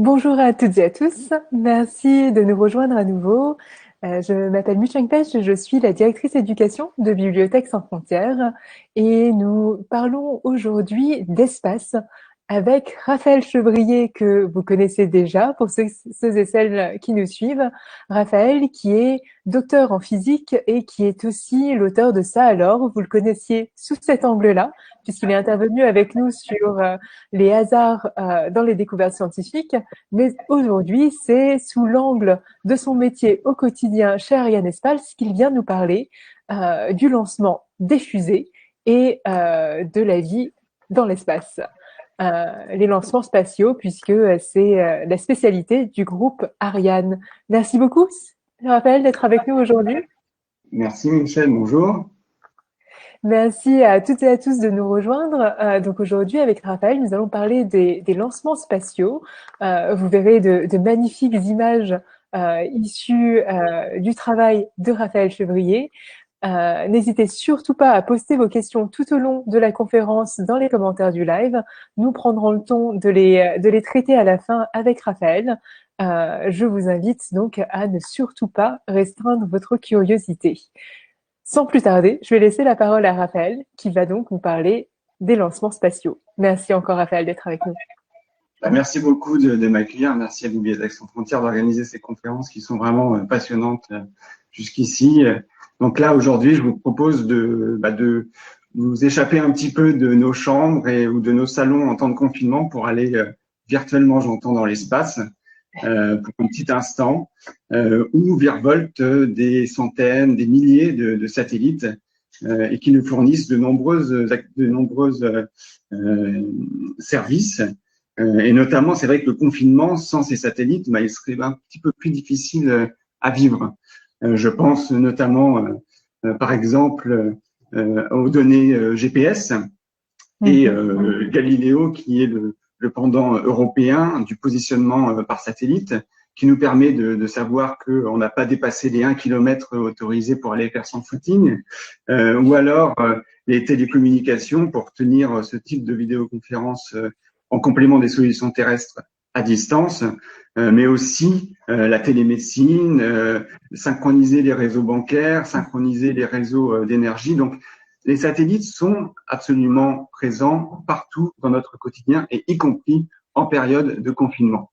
Bonjour à toutes et à tous, merci de nous rejoindre à nouveau. Je m'appelle Mu-Cheng Pech, je suis la directrice éducation de Bibliothèques sans frontières et nous parlons aujourd'hui d'espace avec Raphaël Chevrier que vous connaissez déjà pour ceux et celles qui nous suivent. Raphaël qui est docteur en physique et qui est aussi l'auteur de Ça alors, vous le connaissiez sous cet angle-là puisqu'il est intervenu avec nous sur les hasards dans les découvertes scientifiques. Mais aujourd'hui, c'est sous l'angle de son métier au quotidien chez Ariane Espals qu'il vient nous parler du lancement des fusées et de la vie dans l'espace. Les lancements spatiaux, puisque c'est la spécialité du groupe Ariane. Merci beaucoup, Raphaël, d'être avec nous aujourd'hui. Merci Michel, bonjour. Merci à toutes et à tous de nous rejoindre. Donc aujourd'hui, avec Raphaël, nous allons parler des lancements spatiaux. Vous verrez de magnifiques images issues du travail de Raphaël Chevrier. N'hésitez surtout pas à poster vos questions tout au long de la conférence dans les commentaires du live. Nous prendrons le temps de les traiter à la fin avec Raphaël. Je vous invite donc à ne surtout pas restreindre votre curiosité. Sans plus tarder, je vais laisser la parole à Raphaël, qui va donc nous parler des lancements spatiaux. Merci encore, Raphaël, d'être avec nous. Merci beaucoup de m'accueillir. Merci à Bibliothèques sans frontières d'organiser ces conférences qui sont vraiment passionnantes jusqu'ici. Donc là, aujourd'hui, je vous propose de nous échapper un petit peu de nos chambres ou de nos salons en temps de confinement pour aller virtuellement, j'entends, dans l'espace pour un petit instant, où virevoltent des centaines, des milliers de satellites et qui nous fournissent de nombreuses services. Et notamment, c'est vrai que le confinement, sans ces satellites, il serait un petit peu plus difficile à vivre. Je pense notamment, par exemple, aux données GPS et Galileo, qui est le pendant européen du positionnement par satellite, qui nous permet de savoir qu'on n'a pas dépassé les 1 km autorisés pour aller faire son footing, ou alors les télécommunications pour tenir ce type de vidéoconférence en complément des solutions terrestres à distance, mais aussi la télémédecine, synchroniser les réseaux bancaires, synchroniser les réseaux d'énergie. Donc, les satellites sont absolument présents partout dans notre quotidien et y compris en période de confinement.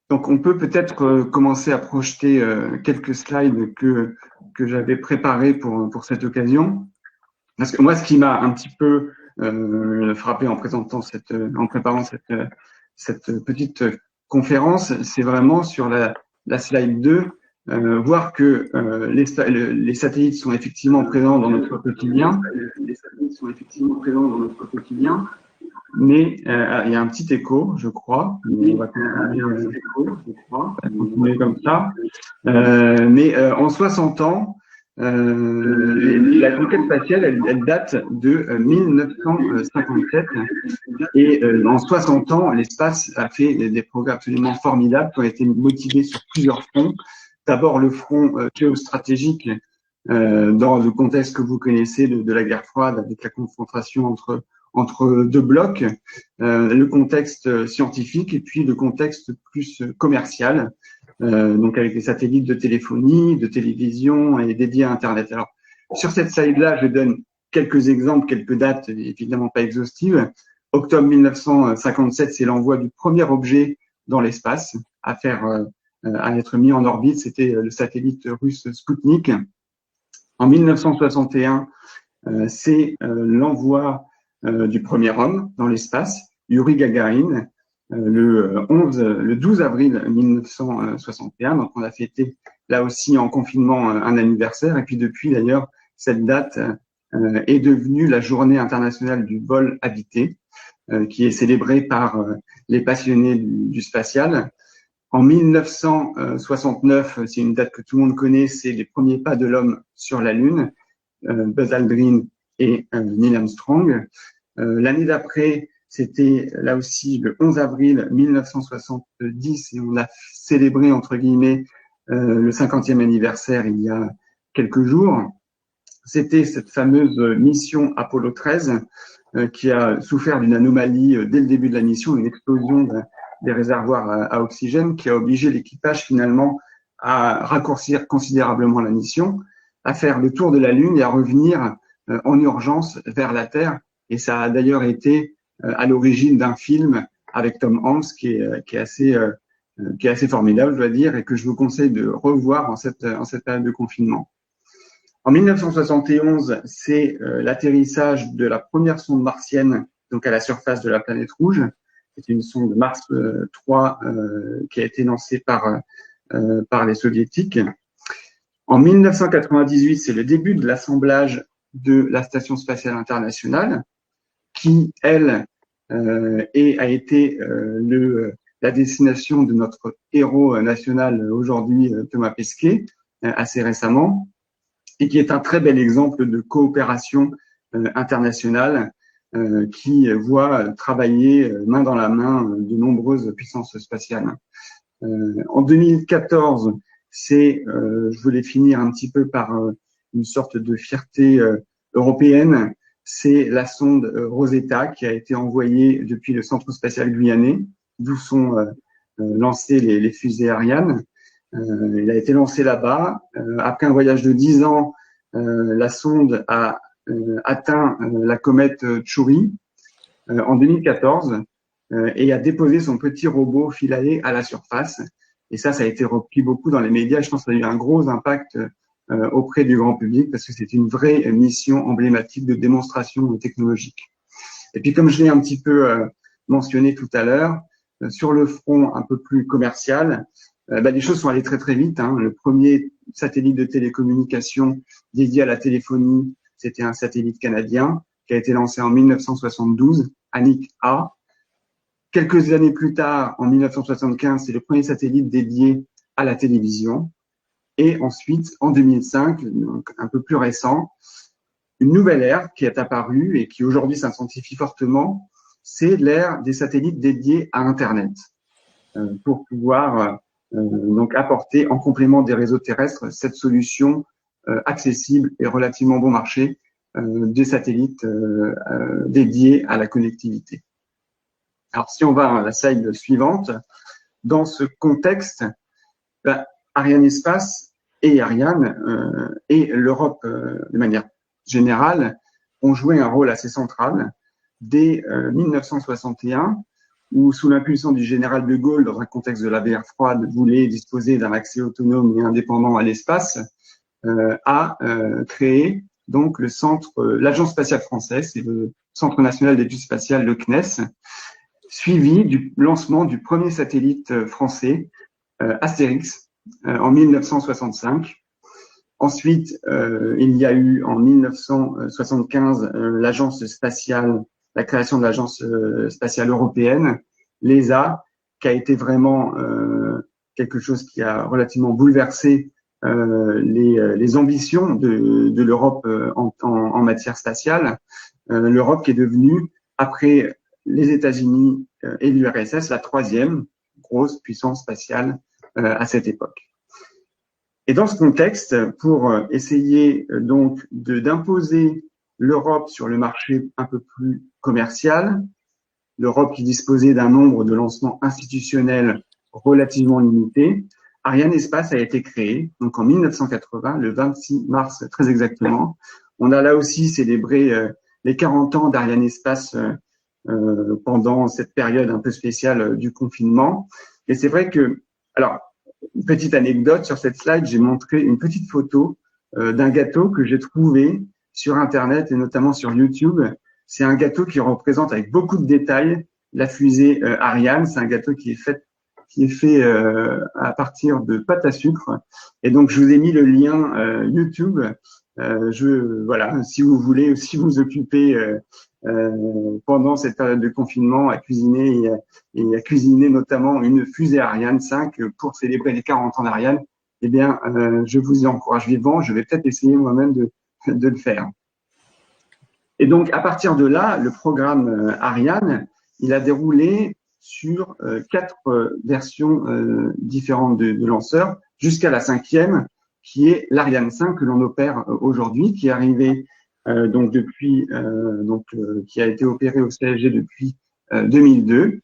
Donc, on peut peut-être commencer à projeter quelques slides que j'avais préparés pour cette occasion. Parce que moi, ce qui m'a un petit peu frappé en préparant cette petite conférence, c'est vraiment sur la slide 2, voir que les satellites sont effectivement présents dans notre quotidien. Les satellites sont effectivement présents dans notre quotidien, mais il y a un petit écho, je crois. On va continuer comme ça. Mais en 60 ans, la conquête spatiale, elle date de 1957 et en 60 ans, l'espace a fait des progrès absolument formidables qui ont été motivés sur plusieurs fronts. D'abord, le front géostratégique dans le contexte que vous connaissez de la guerre froide avec la confrontation entre deux blocs, le contexte scientifique et puis le contexte plus commercial, donc avec les satellites de téléphonie, de télévision et dédiés à Internet. Alors, sur cette slide-là, je donne quelques exemples, quelques dates, évidemment pas exhaustives. Octobre 1957, c'est l'envoi du premier objet dans l'espace à être mis en orbite. C'était le satellite russe Sputnik. En 1961, c'est l'envoi du premier homme dans l'espace, Yuri Gagarin, le 12 avril 1961. Donc, on a fêté là aussi en confinement un anniversaire. Et puis depuis, d'ailleurs, cette date est devenue la journée internationale du vol habité, qui est célébrée par les passionnés du spatial. En 1969, c'est une date que tout le monde connaît, c'est les premiers pas de l'homme sur la Lune, Buzz Aldrin et Neil Armstrong. L'année d'après, c'était là aussi le 11 avril 1970 et on a célébré, entre guillemets, le 50e anniversaire il y a quelques jours. C'était cette fameuse mission Apollo 13 qui a souffert d'une anomalie dès le début de la mission, une explosion des réservoirs à oxygène qui a obligé l'équipage finalement à raccourcir considérablement la mission, à faire le tour de la Lune et à revenir en urgence vers la Terre. Et ça a d'ailleurs été à l'origine d'un film avec Tom Hanks qui est assez formidable, je dois dire, et que je vous conseille de revoir en cette période de confinement. En 1971, c'est l'atterrissage de la première sonde martienne, donc à la surface de la planète rouge. C'est une sonde Mars 3 qui a été lancée par les soviétiques. En 1998, c'est le début de l'assemblage de la Station spatiale internationale, qui, elle, a été la destination de notre héros national aujourd'hui, Thomas Pesquet, assez récemment, et qui est un très bel exemple de coopération internationale qui voit travailler main dans la main de nombreuses puissances spatiales. En 2014, je voulais finir un petit peu par une sorte de fierté européenne, c'est la sonde Rosetta qui a été envoyée depuis le Centre spatial guyanais, d'où sont lancées les fusées Ariane. Il a été lancé là-bas. Après un voyage de 10 ans, la sonde a atteint la comète Chury en 2014 et a déposé son petit robot Philae à la surface. Et ça a été repris beaucoup dans les médias. Je pense que ça a eu un gros impact auprès du grand public parce que c'est une vraie mission emblématique de démonstration technologique. Et puis, comme je l'ai un petit peu mentionné tout à l'heure, sur le front un peu plus commercial, les choses sont allées très très vite. Le premier satellite de télécommunication dédié à la téléphonie, c'était un satellite canadien qui a été lancé en 1972, Anik A. Quelques années plus tard, en 1975, c'est le premier satellite dédié à la télévision. Et ensuite, en 2005, donc un peu plus récent, une nouvelle ère qui est apparue et qui aujourd'hui s'intensifie fortement, c'est l'ère des satellites dédiés à Internet pour pouvoir donc apporter en complément des réseaux terrestres cette solution accessible et relativement bon marché des satellites dédiés à la connectivité. Alors, si on va à la slide suivante, dans ce contexte, Arianespace et Ariane et l'Europe de manière générale ont joué un rôle assez central dès 1961, où sous l'impulsion du général de Gaulle, dans un contexte de la guerre froide, voulait disposer d'un accès autonome et indépendant à l'espace, a créé donc l'Agence spatiale française, c'est le Centre national d'études spatiales, le CNES, suivi du lancement du premier satellite français, Astérix, en 1965. Ensuite, il y a eu en 1975 la création de l'Agence spatiale européenne, l'ESA, qui a été vraiment quelque chose qui a relativement bouleversé les ambitions de l'Europe en matière spatiale. L'Europe qui est devenue, après les États-Unis et l'URSS, la troisième grosse puissance spatiale à cette époque. Et dans ce contexte, pour essayer donc d'imposer l'Europe sur le marché un peu plus commercial, l'Europe qui disposait d'un nombre de lancements institutionnels relativement limité, Arianespace a été créé, donc en 1980, le 26 mars très exactement. On a là aussi célébré les 40 ans d'Arianespace pendant cette période un peu spéciale du confinement. Et c'est vrai que, alors, une petite anecdote, sur cette slide, j'ai montré une petite photo d'un gâteau que j'ai trouvé sur Internet et notamment sur YouTube. C'est un gâteau qui représente avec beaucoup de détails la fusée Ariane. C'est un gâteau qui est fait à partir de pâte à sucre. Et donc, je vous ai mis le lien YouTube. Voilà, si vous voulez, si vous occupez pendant cette période de confinement à cuisiner et à cuisiner notamment une fusée Ariane 5 pour célébrer les 40 ans d'Ariane, eh bien, je vous y encourage vivement. Je vais peut-être essayer moi-même de le faire. Et donc, à partir de là, le programme Ariane, il a déroulé sur 4 versions différentes de lanceurs, jusqu'à la 5e, qui est l'Ariane 5 que l'on opère aujourd'hui, qui est arrivé donc depuis qui a été opéré au CFG depuis 2002.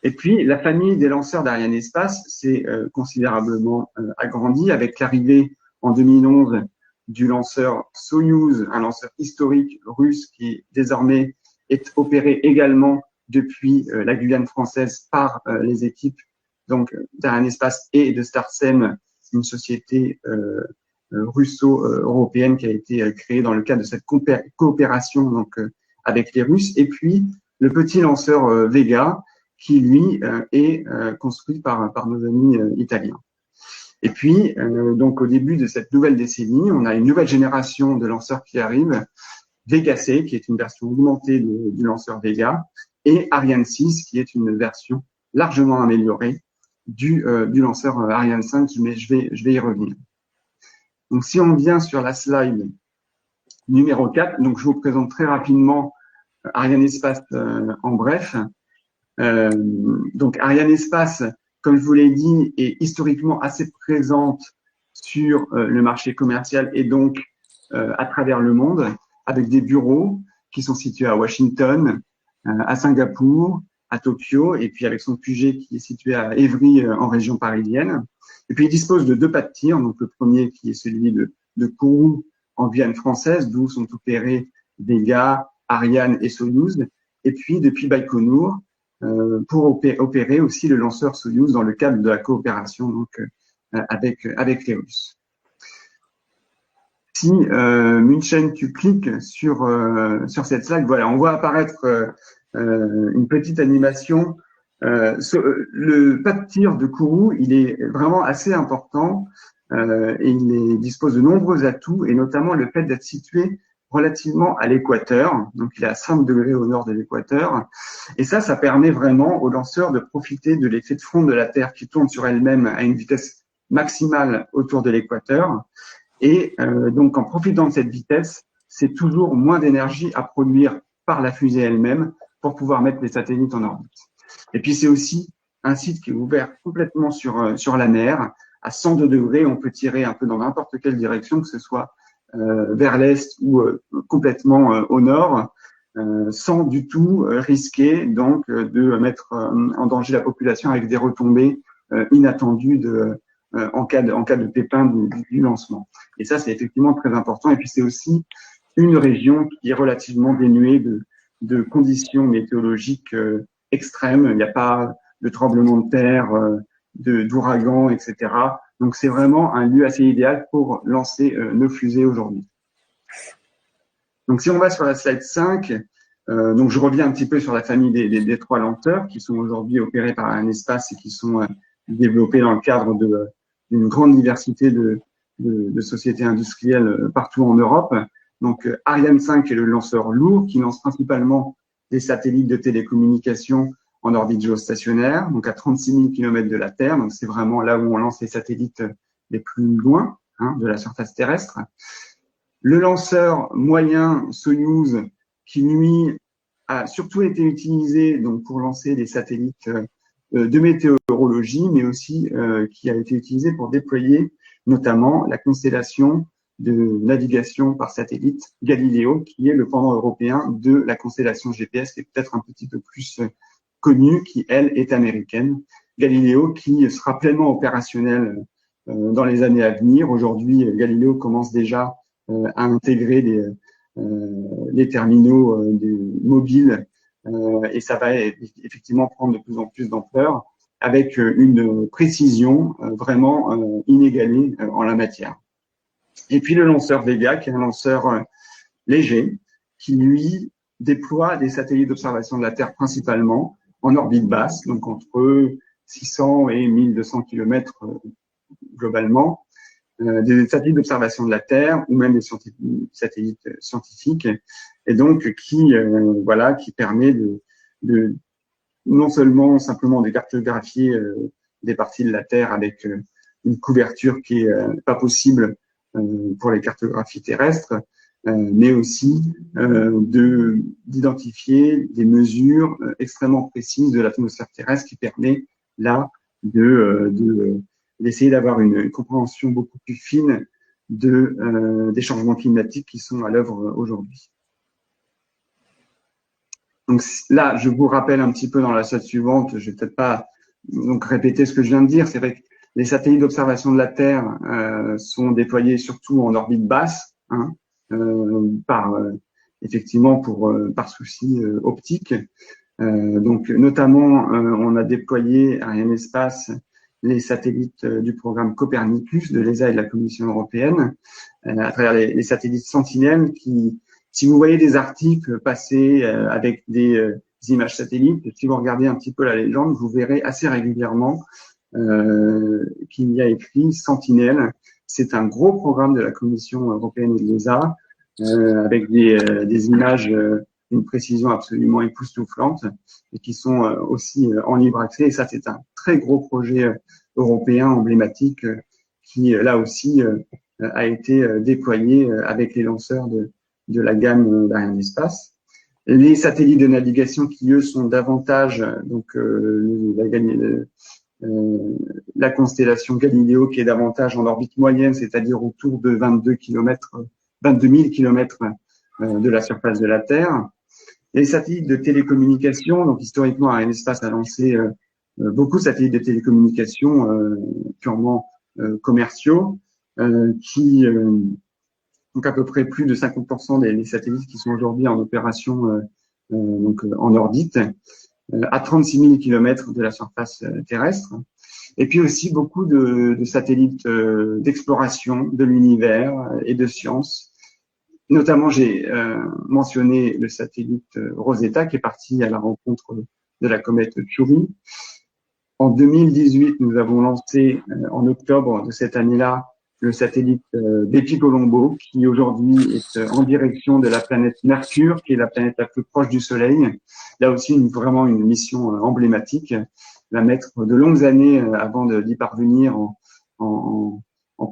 Et puis, la famille des lanceurs d'Arianespace s'est considérablement agrandie avec l'arrivée en 2011 du lanceur Soyouz, un lanceur historique russe qui désormais est opéré également depuis la Guyane française par les équipes donc d'Arianespace et de Starsem, une société russo-européenne qui a été créée dans le cadre de cette coopération donc avec les Russes. Et puis le petit lanceur Vega, qui lui est construit par nos amis italiens. Et puis, donc au début de cette nouvelle décennie, on a une nouvelle génération de lanceurs qui arrive, Vega C, qui est une version augmentée du lanceur Vega, et Ariane 6, qui est une version largement améliorée du lanceur Ariane 5, mais je vais y revenir. Donc, si on vient sur la slide numéro 4, donc je vous présente très rapidement Arianespace en bref. Donc, Arianespace, comme je vous l'ai dit, est historiquement assez présente sur le marché commercial et donc à travers le monde, avec des bureaux qui sont situés à Washington, à Singapour, à Tokyo, et puis avec son QG qui est situé à Évry en région parisienne. Et puis il dispose de 2 pas de tir, donc le premier qui est celui de Kourou en Guyane française, d'où sont opérés Vega, Ariane et Soyouz, et puis depuis Baïkonour, pour opérer aussi le lanceur Soyouz dans le cadre de la coopération donc avec les Russes. Si Munchen, tu cliques sur cette slide, voilà, on voit apparaître une petite animation. Le pas de tir de Kourou, il est vraiment assez important et il dispose de nombreux atouts, et notamment le fait d'être situé relativement à l'équateur, donc il est à 5 degrés au nord de l'équateur, et ça permet vraiment aux lanceurs de profiter de l'effet de fond de la Terre qui tourne sur elle-même à une vitesse maximale autour de l'équateur, et donc en profitant de cette vitesse, c'est toujours moins d'énergie à produire par la fusée elle-même pour pouvoir mettre les satellites en orbite. Et puis c'est aussi un site qui est ouvert complètement sur la mer, à 102 degrés, on peut tirer un peu dans n'importe quelle direction, que ce soit vers l'est ou complètement au nord, sans du tout risquer donc de mettre en danger la population avec des retombées inattendues en cas de pépin du lancement. Et ça, c'est effectivement très important. Et puis c'est aussi une région qui est relativement dénuée de conditions météorologiques extrêmes. Il n'y a pas de tremblement de terre, d'ouragans, etc. Donc, c'est vraiment un lieu assez idéal pour lancer nos fusées aujourd'hui. Donc, si on va sur la slide 5, donc je reviens un petit peu sur la famille des 3 lanceurs qui sont aujourd'hui opérés par Arianespace et qui sont développés dans le cadre d'une grande diversité de sociétés industrielles partout en Europe. Donc, Ariane 5 est le lanceur lourd qui lance principalement des satellites de télécommunications en orbite géostationnaire, donc à 36 000 km de la Terre. Donc, c'est vraiment là où on lance les satellites les plus loin de la surface terrestre. Le lanceur moyen Soyouz, qui lui a surtout été utilisé donc pour lancer des satellites de météorologie, mais aussi qui a été utilisé pour déployer notamment la constellation de navigation par satellite Galileo, qui est le pendant européen de la constellation GPS, qui est peut-être un petit peu plus connue, qui, elle, est américaine. Galileo, qui sera pleinement opérationnel dans les années à venir. Aujourd'hui, Galileo commence déjà à intégrer les terminaux mobiles et ça va effectivement prendre de plus en plus d'ampleur avec une précision vraiment inégalée en la matière. Et puis le lanceur Vega, qui est un lanceur léger, qui lui déploie des satellites d'observation de la Terre principalement en orbite basse, donc entre 600 et 1200 km globalement, des satellites d'observation de la Terre ou même des satellites scientifiques, et donc qui permet de non seulement simplement de cartographier des parties de la Terre avec une couverture qui est pas possible pour les cartographies terrestres, mais aussi d'identifier des mesures extrêmement précises de l'atmosphère terrestre qui permet là d'essayer d'avoir une compréhension beaucoup plus fine des changements climatiques qui sont à l'œuvre aujourd'hui. Donc là, je vous rappelle un petit peu dans la slide suivante, je vais peut-être pas donc répéter ce que je viens de dire. C'est vrai que les satellites d'observation de la Terre sont déployés surtout en orbite basse, hein, effectivement par souci optique. Donc notamment, on a déployé Arianespace les satellites du programme Copernicus de l'ESA et de la Commission européenne à travers les satellites Sentinelle qui, si vous voyez des articles passer avec des images satellites, si vous regardez un petit peu la légende, vous verrez assez régulièrement qu'il y a écrit Sentinelle. C'est un gros programme de la Commission européenne et de l'ESA avec des images d'une précision absolument époustouflante et qui sont aussi en libre accès. Et ça, c'est un très gros projet européen emblématique qui, là aussi, a été déployé avec les lanceurs de la gamme d'Arianespace. Les satellites de navigation qui, eux, sont davantage donc la constellation Galileo qui est davantage en orbite moyenne, c'est-à-dire autour de 22 000 kilomètres de la surface de la Terre. Les satellites de télécommunication, donc historiquement, Arianespace a lancé beaucoup de satellites de télécommunication purement commerciaux, qui donc à peu près plus de 50% des satellites qui sont aujourd'hui en opération donc en orbite, à 36 000 kilomètres de la surface terrestre. Et puis aussi beaucoup de satellites d'exploration de l'univers et de sciences. Notamment, j'ai mentionné le satellite Rosetta qui est parti à la rencontre de la comète Chury. En 2018, nous avons lancé en octobre de cette année-là le satellite Bepi-Colombo qui aujourd'hui est en direction de la planète Mercure, qui est la planète la plus proche du Soleil. Là aussi, vraiment une mission emblématique. Va mettre de longues années avant d'y parvenir en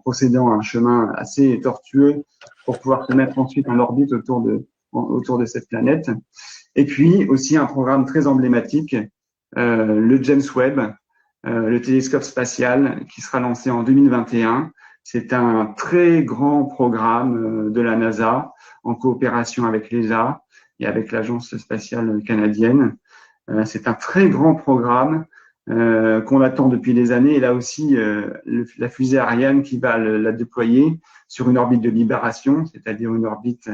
procédant à un chemin assez tortueux pour pouvoir se mettre ensuite en orbite autour de cette planète. Et puis aussi un programme très emblématique, le James Webb, le télescope spatial qui sera lancé en 2021. C'est un très grand programme de la NASA en coopération avec l'ESA et avec l'Agence spatiale canadienne. C'est un très grand programme qu'on attend depuis des années. Et là aussi, la fusée Ariane qui va la déployer sur une orbite de libération, c'est-à-dire une orbite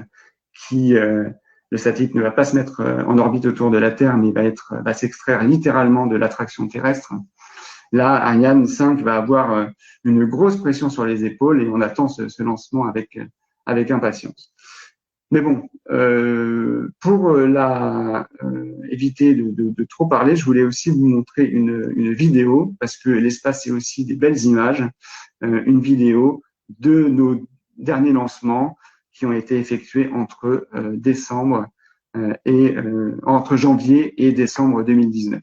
qui, le satellite ne va pas se mettre en orbite autour de la Terre, mais va s'extraire littéralement de l'attraction terrestre. Là, Ariane 5 va avoir une grosse pression sur les épaules et on attend ce lancement avec impatience. Mais bon, pour éviter de trop parler, je voulais aussi vous montrer une vidéo, parce que l'espace, c'est aussi des belles images, une vidéo de nos derniers lancements qui ont été effectués entre entre janvier et décembre 2019.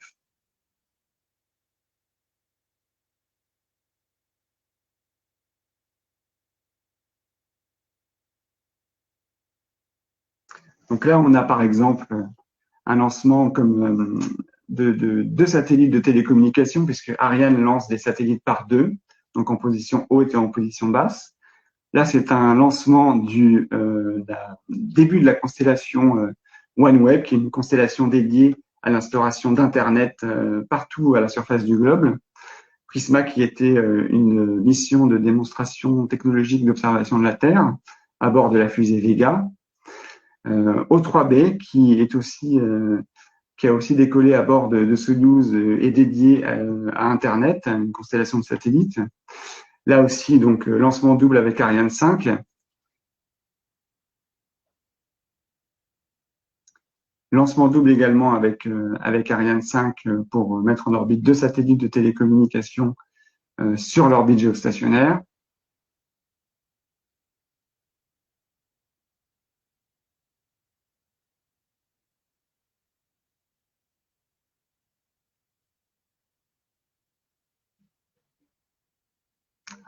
Donc là, on a par exemple un lancement comme de deux satellites de télécommunication, puisque Ariane lance des satellites par deux, donc en position haute et en position basse. Là, c'est un lancement du début de la constellation OneWeb, qui est une constellation dédiée à l'instauration d'Internet partout à la surface du globe. Prisma, qui était une mission de démonstration technologique d'observation de la Terre à bord de la fusée Vega. O3B, qui a aussi décollé à bord de Soyuz et dédié à Internet, une constellation de satellites. Là aussi, donc, lancement double avec Ariane 5. Lancement double également avec Ariane 5 pour mettre en orbite deux satellites de télécommunication sur l'orbite géostationnaire.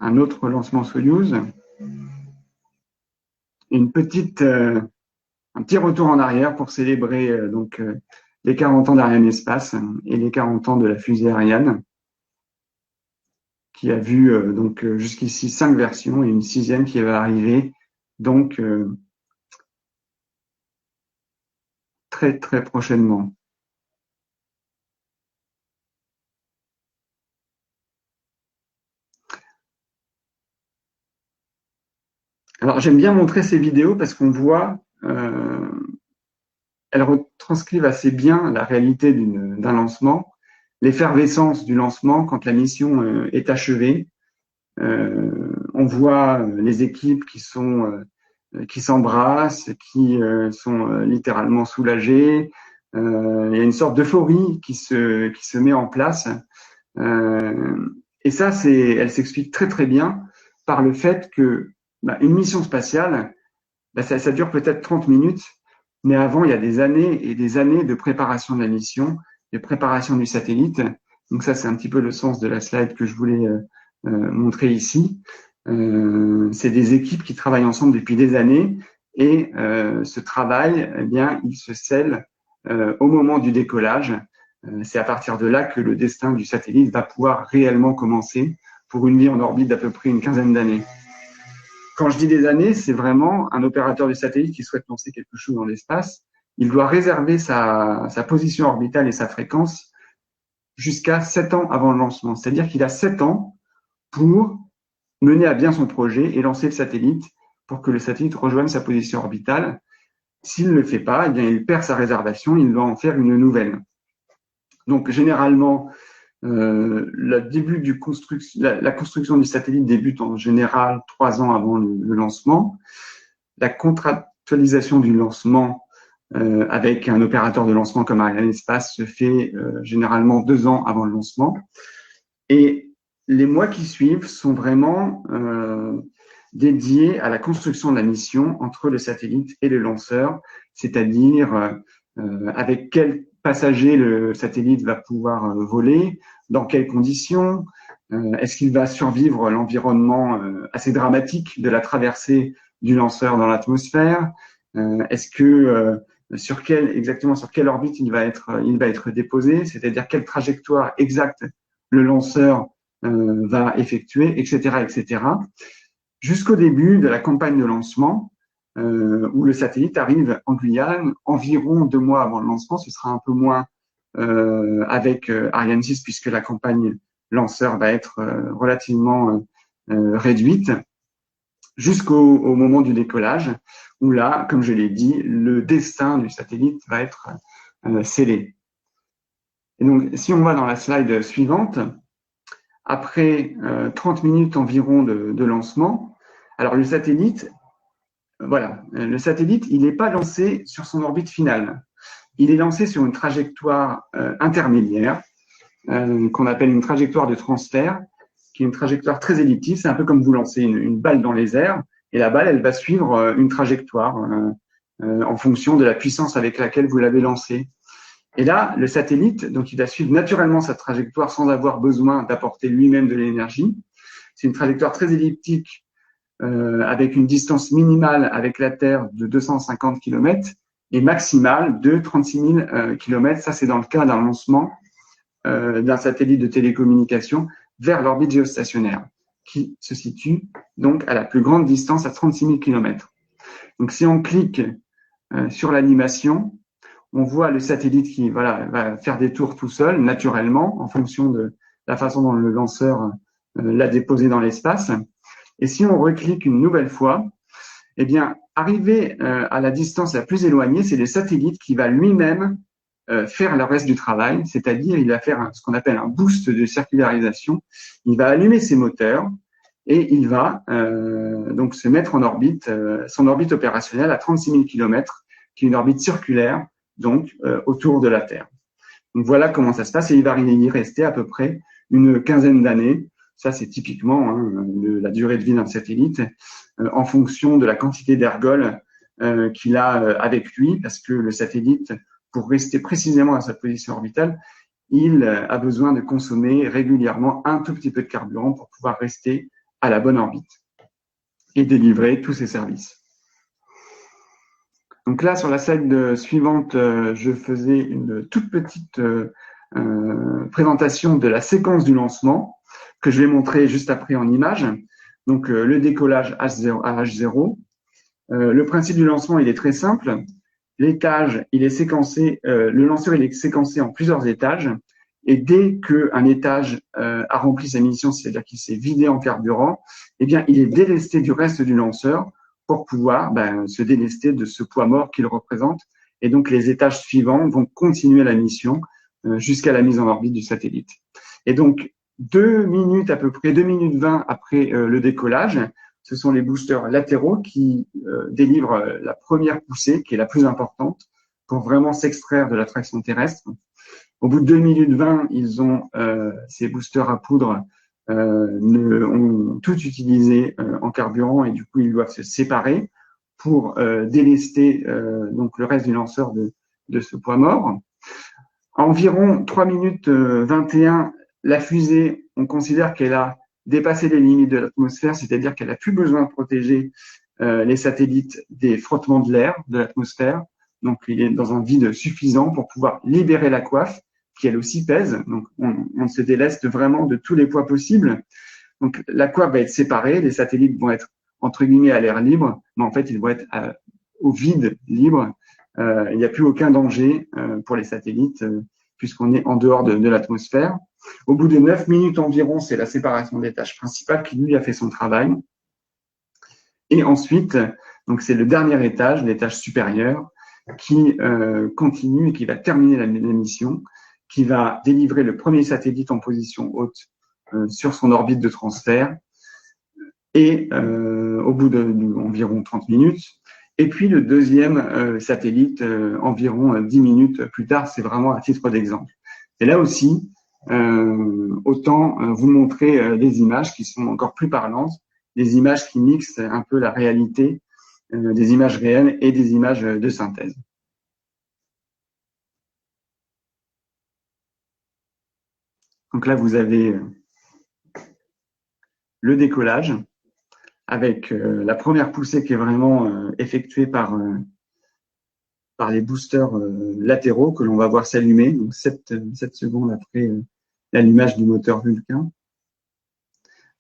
Un autre lancement Soyuz. Un petit retour en arrière pour célébrer les 40 ans d'Arianespace et les 40 ans de la fusée Ariane, qui a vu jusqu'ici 5 versions et une 6e qui va arriver donc très, très prochainement. Alors, j'aime bien montrer ces vidéos parce qu'on voit, elles retranscrivent assez bien la réalité d'un lancement, l'effervescence du lancement quand la mission est achevée. On voit les équipes qui s'embrassent, qui sont littéralement soulagées. Il y a une sorte d'euphorie qui se met en place. Et ça, elle s'explique très très bien par le fait que une mission spatiale, ça dure peut-être 30 minutes, mais avant, il y a des années et des années de préparation de la mission, de préparation du satellite. Donc ça, c'est un petit peu le sens de la slide que je voulais montrer ici. C'est des équipes qui travaillent ensemble depuis des années et ce travail, eh bien, il se scelle au moment du décollage. C'est à partir de là que le destin du satellite va pouvoir réellement commencer pour une vie en orbite d'à peu près une quinzaine d'années. Quand je dis des années, c'est vraiment un opérateur du satellite qui souhaite lancer quelque chose dans l'espace. Il doit réserver sa position orbitale et sa fréquence jusqu'à 7 ans avant le lancement. C'est-à-dire qu'il a 7 ans pour mener à bien son projet et lancer le satellite pour que le satellite rejoigne sa position orbitale. S'il ne le fait pas, eh bien, il perd sa réservation, il doit en faire une nouvelle. Donc, généralement, la construction du satellite débute en général 3 ans avant le lancement. La contractualisation du lancement avec un opérateur de lancement comme Arianespace se fait généralement 2 ans avant le lancement. Et les mois qui suivent sont vraiment dédiés à la construction de la mission entre le satellite et le lanceur, c'est-à-dire avec quel passager le satellite va pouvoir voler, dans quelles conditions, est-ce qu'il va survivre l'environnement assez dramatique de la traversée du lanceur dans l'atmosphère, est-ce que sur quelle orbite il va être déposé, c'est-à-dire quelle trajectoire exacte le lanceur va effectuer, etc., etc., jusqu'au début de la campagne de lancement, où le satellite arrive en Guyane environ 2 mois avant le lancement. Ce sera un peu moins avec Ariane 6 puisque la campagne lanceur va être relativement réduite jusqu'au moment du décollage où là, comme je l'ai dit, le destin du satellite va être scellé. Et donc, si on va dans la slide suivante, après 30 minutes environ de lancement, alors le satellite, il n'est pas lancé sur son orbite finale. Il est lancé sur une trajectoire intermédiaire qu'on appelle une trajectoire de transfert, qui est une trajectoire très elliptique. C'est un peu comme vous lancez une balle dans les airs, et la balle, elle va suivre une trajectoire en fonction de la puissance avec laquelle vous l'avez lancée. Et là, le satellite, donc, il va suivre naturellement sa trajectoire sans avoir besoin d'apporter lui-même de l'énergie. C'est une trajectoire très elliptique avec une distance minimale avec la Terre de 250 km et maximale de 36 000 km. Ça, c'est dans le cas d'un lancement d'un satellite de télécommunication vers l'orbite géostationnaire, qui se situe donc à la plus grande distance à 36 000 km. Donc, si on clique sur l'animation, on voit le satellite qui va faire des tours tout seul, naturellement, en fonction de la façon dont le lanceur l'a déposé dans l'espace. Et si on reclique une nouvelle fois, eh bien, arrivé à la distance la plus éloignée, c'est le satellite qui va lui-même faire le reste du travail, c'est-à-dire il va faire ce qu'on appelle un boost de circularisation. Il va allumer ses moteurs et il va donc se mettre en orbite, son orbite opérationnelle à 36 000 km, qui est une orbite circulaire, donc autour de la Terre. Donc voilà comment ça se passe et il va y rester à peu près une quinzaine d'années. Ça, c'est typiquement la durée de vie d'un satellite en fonction de la quantité d'ergols qu'il a avec lui, parce que le satellite, pour rester précisément à sa position orbitale, il a besoin de consommer régulièrement un tout petit peu de carburant pour pouvoir rester à la bonne orbite et délivrer tous ses services. Donc là, sur la slide suivante, je faisais une toute petite présentation de la séquence du lancement que je vais montrer juste après en image. Donc, le décollage à H0. Le principe du lancement, il est très simple. l'étage, il est séquencé, le lanceur, il est séquencé en plusieurs étages. Et dès qu'un étage a rempli sa mission, c'est-à-dire qu'il s'est vidé en carburant, eh bien, il est délesté du reste du lanceur pour pouvoir se délester de ce poids mort qu'il représente. Et donc, les étages suivants vont continuer la mission jusqu'à la mise en orbite du satellite. Et donc, 2 minutes à peu près, 2 minutes 20 après le décollage, ce sont les boosters latéraux qui délivrent la première poussée, qui est la plus importante, pour vraiment s'extraire de la traction terrestre. Au bout de 2 minutes 20, ils ont ces boosters à poudre ont tout utilisé en carburant et du coup, ils doivent se séparer pour délester donc le reste du lanceur de ce poids mort. Environ 3 minutes 21, la fusée, on considère qu'elle a dépassé les limites de l'atmosphère, c'est-à-dire qu'elle n'a plus besoin de protéger les satellites des frottements de l'air, de l'atmosphère. Donc, il est dans un vide suffisant pour pouvoir libérer la coiffe, qui elle aussi pèse. Donc, on se déleste vraiment de tous les poids possibles. Donc, la coiffe va être séparée, les satellites vont être, entre guillemets, à l'air libre, mais en fait, ils vont être au vide libre. Il n'y a plus aucun danger pour les satellites, puisqu'on est en dehors de l'atmosphère. Au bout de 9 minutes environ, c'est la séparation des tâches principales qui, lui, a fait son travail. Et ensuite, donc c'est le dernier étage, l'étage supérieur, qui continue et qui va terminer la mission, qui va délivrer le premier satellite en position haute sur son orbite de transfert, et au bout d'environ 30 minutes. Et puis le deuxième satellite, environ 10 minutes plus tard, c'est vraiment à titre d'exemple. Et là aussi, autant vous montrer des images qui sont encore plus parlantes, des images qui mixent un peu la réalité, des images réelles et des images de synthèse. Donc là, vous avez le décollage avec la première poussée qui est vraiment effectuée par les boosters latéraux que l'on va voir s'allumer, donc 7 secondes après l'allumage du moteur Vulcain.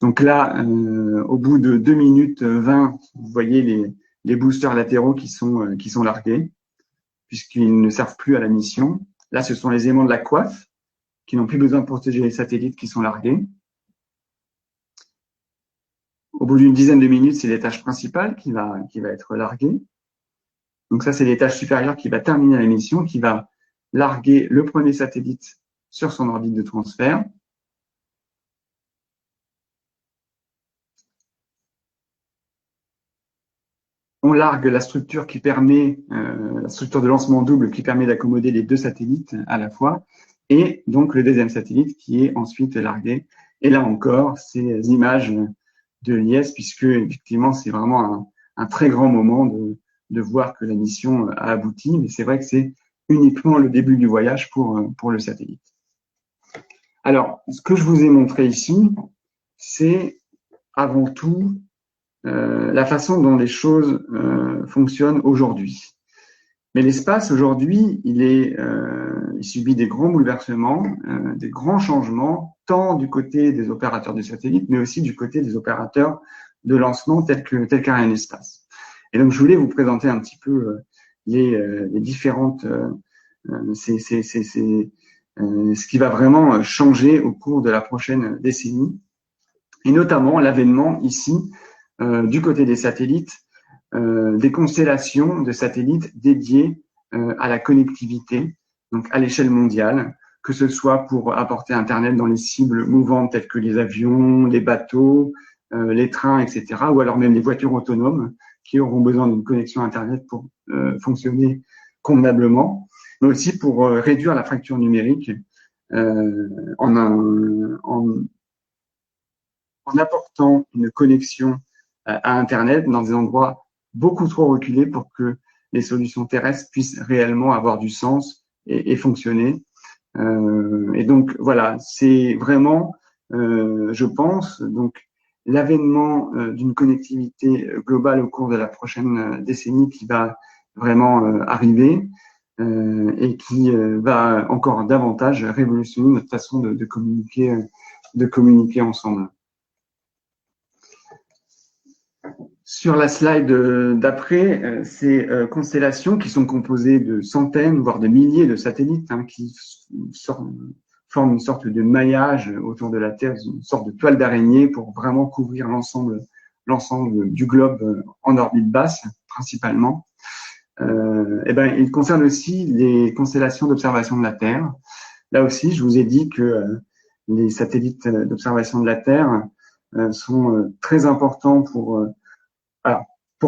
Donc là, au bout de 2 minutes 20, vous voyez les boosters latéraux qui sont largués, puisqu'ils ne servent plus à la mission. Là, ce sont les aimants de la coiffe qui n'ont plus besoin de protéger les satellites qui sont largués. Au bout d'une dizaine de minutes, c'est l'étage principal qui va être largué. Donc ça, c'est l'étage supérieur qui va terminer la mission, qui va larguer le premier satellite sur son orbite de transfert. On largue la structure qui permet, la structure de lancement double qui permet d'accommoder les deux satellites à la fois, et donc le deuxième satellite qui est ensuite largué. Et là encore, ces images de liesse, puisque effectivement, c'est vraiment un très grand moment de voir que la mission a abouti, mais c'est vrai que c'est uniquement le début du voyage pour le satellite. Alors, ce que je vous ai montré ici, c'est avant tout la façon dont les choses fonctionnent aujourd'hui. Mais l'espace aujourd'hui, il subit des grands bouleversements, des grands changements, tant du côté des opérateurs de satellites, mais aussi du côté des opérateurs de lancement tels qu'Arianespace. Et donc, je voulais vous présenter un petit peu les différentes, ce qui va vraiment changer au cours de la prochaine décennie, et notamment l'avènement ici du côté des satellites, des constellations de satellites dédiés à la connectivité, donc à l'échelle mondiale, que ce soit pour apporter Internet dans les cibles mouvantes telles que les avions, les bateaux, les trains, etc., ou alors même les voitures autonomes qui auront besoin d'une connexion Internet pour fonctionner convenablement, mais aussi pour réduire la fracture numérique en apportant une connexion à Internet dans des endroits beaucoup trop reculés pour que les solutions terrestres puissent réellement avoir du sens et fonctionner. Et donc, voilà, c'est vraiment, je pense, donc l'avènement d'une connectivité globale au cours de la prochaine décennie qui va vraiment arriver et qui va encore davantage révolutionner notre façon de communiquer ensemble. Sur la slide d'après, ces constellations qui sont composées de centaines, voire de milliers de satellites qui forment une sorte de maillage autour de la Terre, une sorte de toile d'araignée pour vraiment couvrir l'ensemble du globe en orbite basse, principalement. Il concerne aussi les constellations d'observation de la Terre. Là aussi, je vous ai dit que les satellites d'observation de la Terre sont très importants pour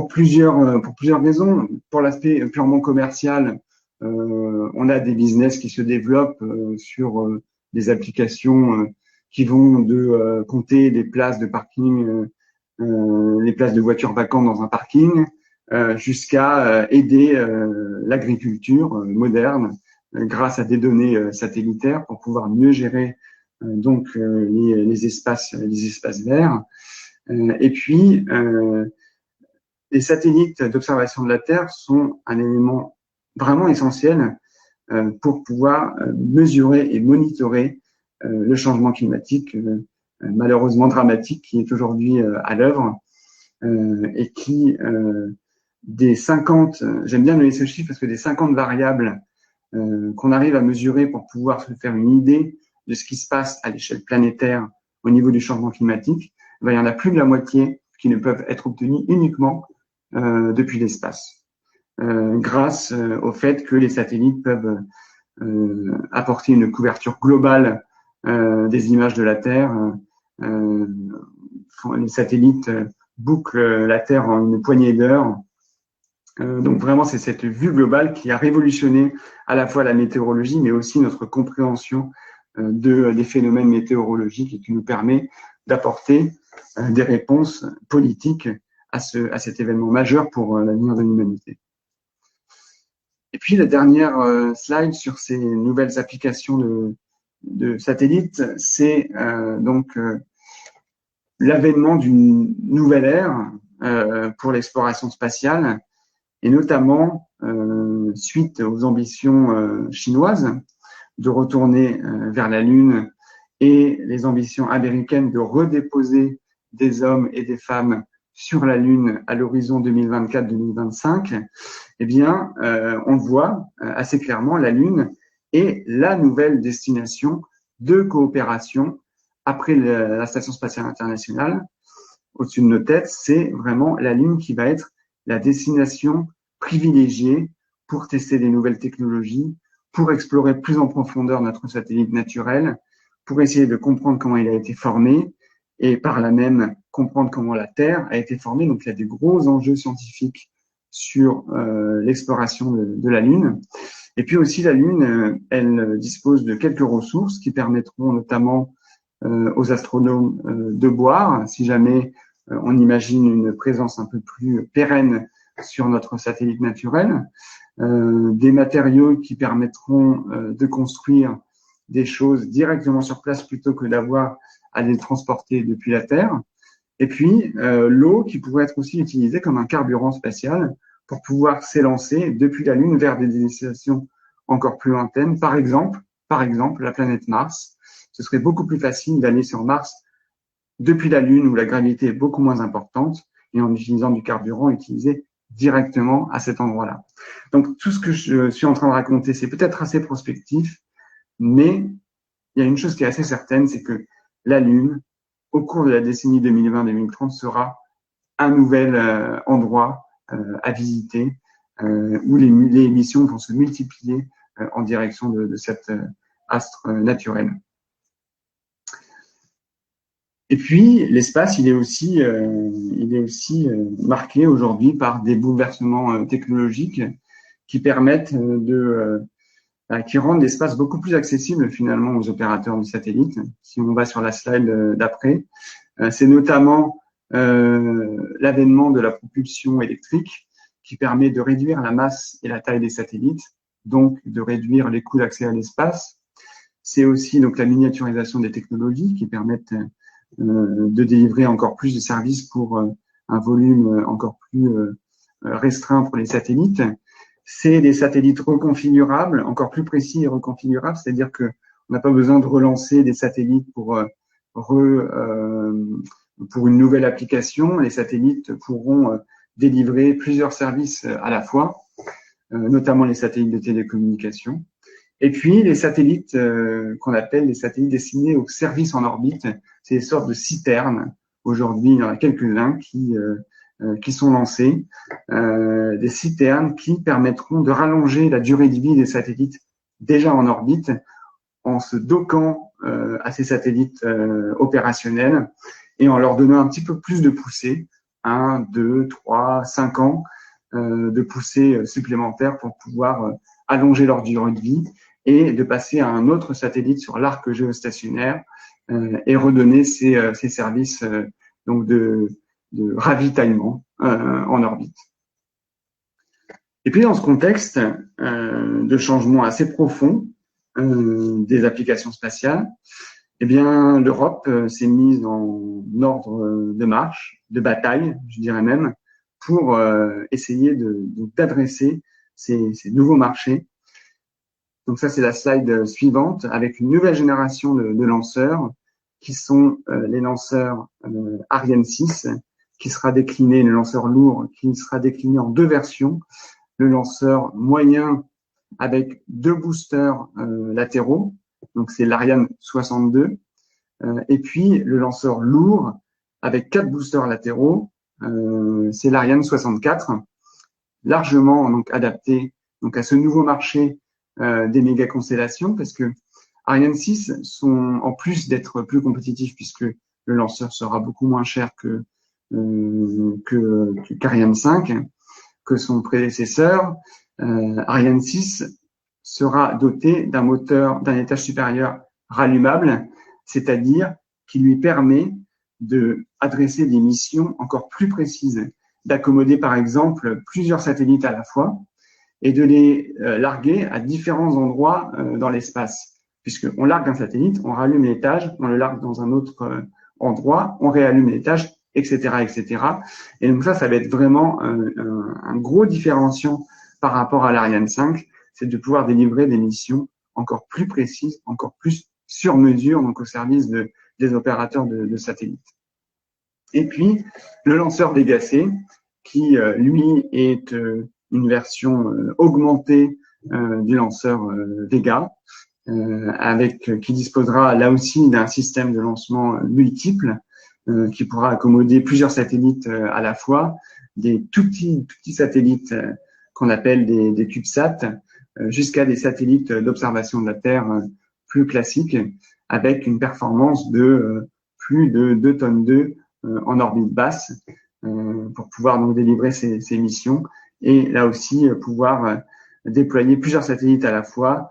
plusieurs raisons. Pour l'aspect purement commercial, on a des business qui se développent sur des applications qui vont de compter les places de parking, les places de voitures vacantes dans un parking, jusqu'à aider l'agriculture moderne grâce à des données satellitaires pour pouvoir mieux gérer les espaces verts. Et puis, les satellites d'observation de la Terre sont un élément vraiment essentiel pour pouvoir mesurer et monitorer le changement climatique malheureusement dramatique qui est aujourd'hui à l'œuvre et qui, des 50, j'aime bien donner ce chiffre parce que des 50 variables qu'on arrive à mesurer pour pouvoir se faire une idée de ce qui se passe à l'échelle planétaire au niveau du changement climatique, il y en a plus de la moitié qui ne peuvent être obtenues uniquement depuis l'espace, grâce au fait que les satellites peuvent apporter une couverture globale des images de la Terre. Les satellites bouclent la Terre en une poignée d'heures. Donc vraiment, c'est cette vue globale qui a révolutionné à la fois la météorologie, mais aussi notre compréhension des phénomènes météorologiques et qui nous permet d'apporter des réponses politiques à cet événement majeur pour l'avenir de l'humanité. Et puis la dernière slide sur ces nouvelles applications de satellites, c'est l'avènement d'une nouvelle ère pour l'exploration spatiale, et notamment suite aux ambitions chinoises de retourner vers la Lune et les ambitions américaines de redéposer des hommes et des femmes sur la Lune à l'horizon 2024-2025, eh bien, on le voit assez clairement, la Lune est la nouvelle destination de coopération après la Station spatiale internationale. Au-dessus de nos têtes, c'est vraiment la Lune qui va être la destination privilégiée pour tester des nouvelles technologies, pour explorer plus en profondeur notre satellite naturel, pour essayer de comprendre comment il a été formé et par là même comprendre comment la Terre a été formée. Donc, il y a des gros enjeux scientifiques sur l'exploration de la Lune. Et puis aussi, la Lune, elle dispose de quelques ressources qui permettront notamment aux astronomes de boire, si jamais on imagine une présence un peu plus pérenne sur notre satellite naturel, des matériaux qui permettront de construire des choses directement sur place plutôt que d'avoir à les transporter depuis la Terre. Et puis, l'eau qui pourrait être aussi utilisée comme un carburant spatial pour pouvoir s'élancer depuis la Lune vers des destinations encore plus lointaines. Par exemple, la planète Mars. Ce serait beaucoup plus facile d'aller sur Mars depuis la Lune où la gravité est beaucoup moins importante et en utilisant du carburant utilisé directement à cet endroit-là. Donc, tout ce que je suis en train de raconter, c'est peut-être assez prospectif, mais il y a une chose qui est assez certaine, c'est que la Lune, au cours de la décennie 2020-2030, sera un nouvel endroit à visiter où les missions vont se multiplier en direction de cet astre naturel. Et puis, l'espace, il est aussi marqué aujourd'hui par des bouleversements technologiques qui permettent qui rendent l'espace beaucoup plus accessible finalement aux opérateurs de satellites. Si on va sur la slide d'après, c'est notamment l'avènement de la propulsion électrique qui permet de réduire la masse et la taille des satellites, donc de réduire les coûts d'accès à l'espace. C'est aussi donc la miniaturisation des technologies qui permettent de délivrer encore plus de services pour un volume encore plus restreint pour les satellites. C'est des satellites reconfigurables, encore plus précis et reconfigurables, c'est-à-dire que on n'a pas besoin de relancer des satellites pour pour une nouvelle application, les satellites pourront délivrer plusieurs services à la fois, notamment les satellites de télécommunication. Et puis, les satellites qu'on appelle les satellites destinés aux services en orbite, c'est des sortes de citernes. Aujourd'hui, il y en a quelques-uns qui sont lancés, des citernes qui permettront de rallonger la durée de vie des satellites déjà en orbite en se dockant à ces satellites opérationnels et en leur donnant un petit peu plus de poussée, 1, 2, 3, 5 ans de poussée supplémentaire pour pouvoir allonger leur durée de vie et de passer à un autre satellite sur l'arc géostationnaire et redonner ces services donc de ravitaillement en orbite. Et puis dans ce contexte de changement assez profond des applications spatiales, eh bien l'Europe s'est mise en ordre de marche, de bataille, je dirais même, pour essayer d'adresser ces nouveaux marchés. Donc ça, c'est la slide suivante, avec une nouvelle génération de lanceurs, qui sont les lanceurs Ariane 6, qui sera décliné, le lanceur lourd, qui sera décliné en 2 versions. Le lanceur moyen avec 2 boosters latéraux, donc c'est l'Ariane 62, et puis le lanceur lourd avec 4 boosters latéraux, c'est l'Ariane 64, largement donc adapté donc à ce nouveau marché des méga constellations, parce que Ariane 6 sont, en plus d'être plus compétitifs, puisque le lanceur sera beaucoup moins cher qu'Ariane 5, que son prédécesseur, Ariane 6 sera doté d'un moteur d'un étage supérieur rallumable, c'est-à-dire qui lui permet de adresser des missions encore plus précises, d'accommoder par exemple plusieurs satellites à la fois et de les larguer à différents endroits dans l'espace. Puisqu'on largue un satellite, on rallume l'étage, on le largue dans un autre endroit, on réallume l'étage, etc., etc. Et donc ça va être vraiment un gros différenciant par rapport à l'Ariane 5, c'est de pouvoir délivrer des missions encore plus précises, encore plus sur mesure, donc au service des opérateurs de satellites. Et puis, le lanceur Vega C, qui, lui, est une version augmentée du lanceur Vega, qui disposera là aussi d'un système de lancement multiple, qui pourra accommoder plusieurs satellites à la fois, des tout petits satellites qu'on appelle des CubeSats, jusqu'à des satellites d'observation de la Terre plus classiques, avec une performance de plus de 2 tonnes 2 en orbite basse, pour pouvoir donc délivrer ces missions, et là aussi pouvoir déployer plusieurs satellites à la fois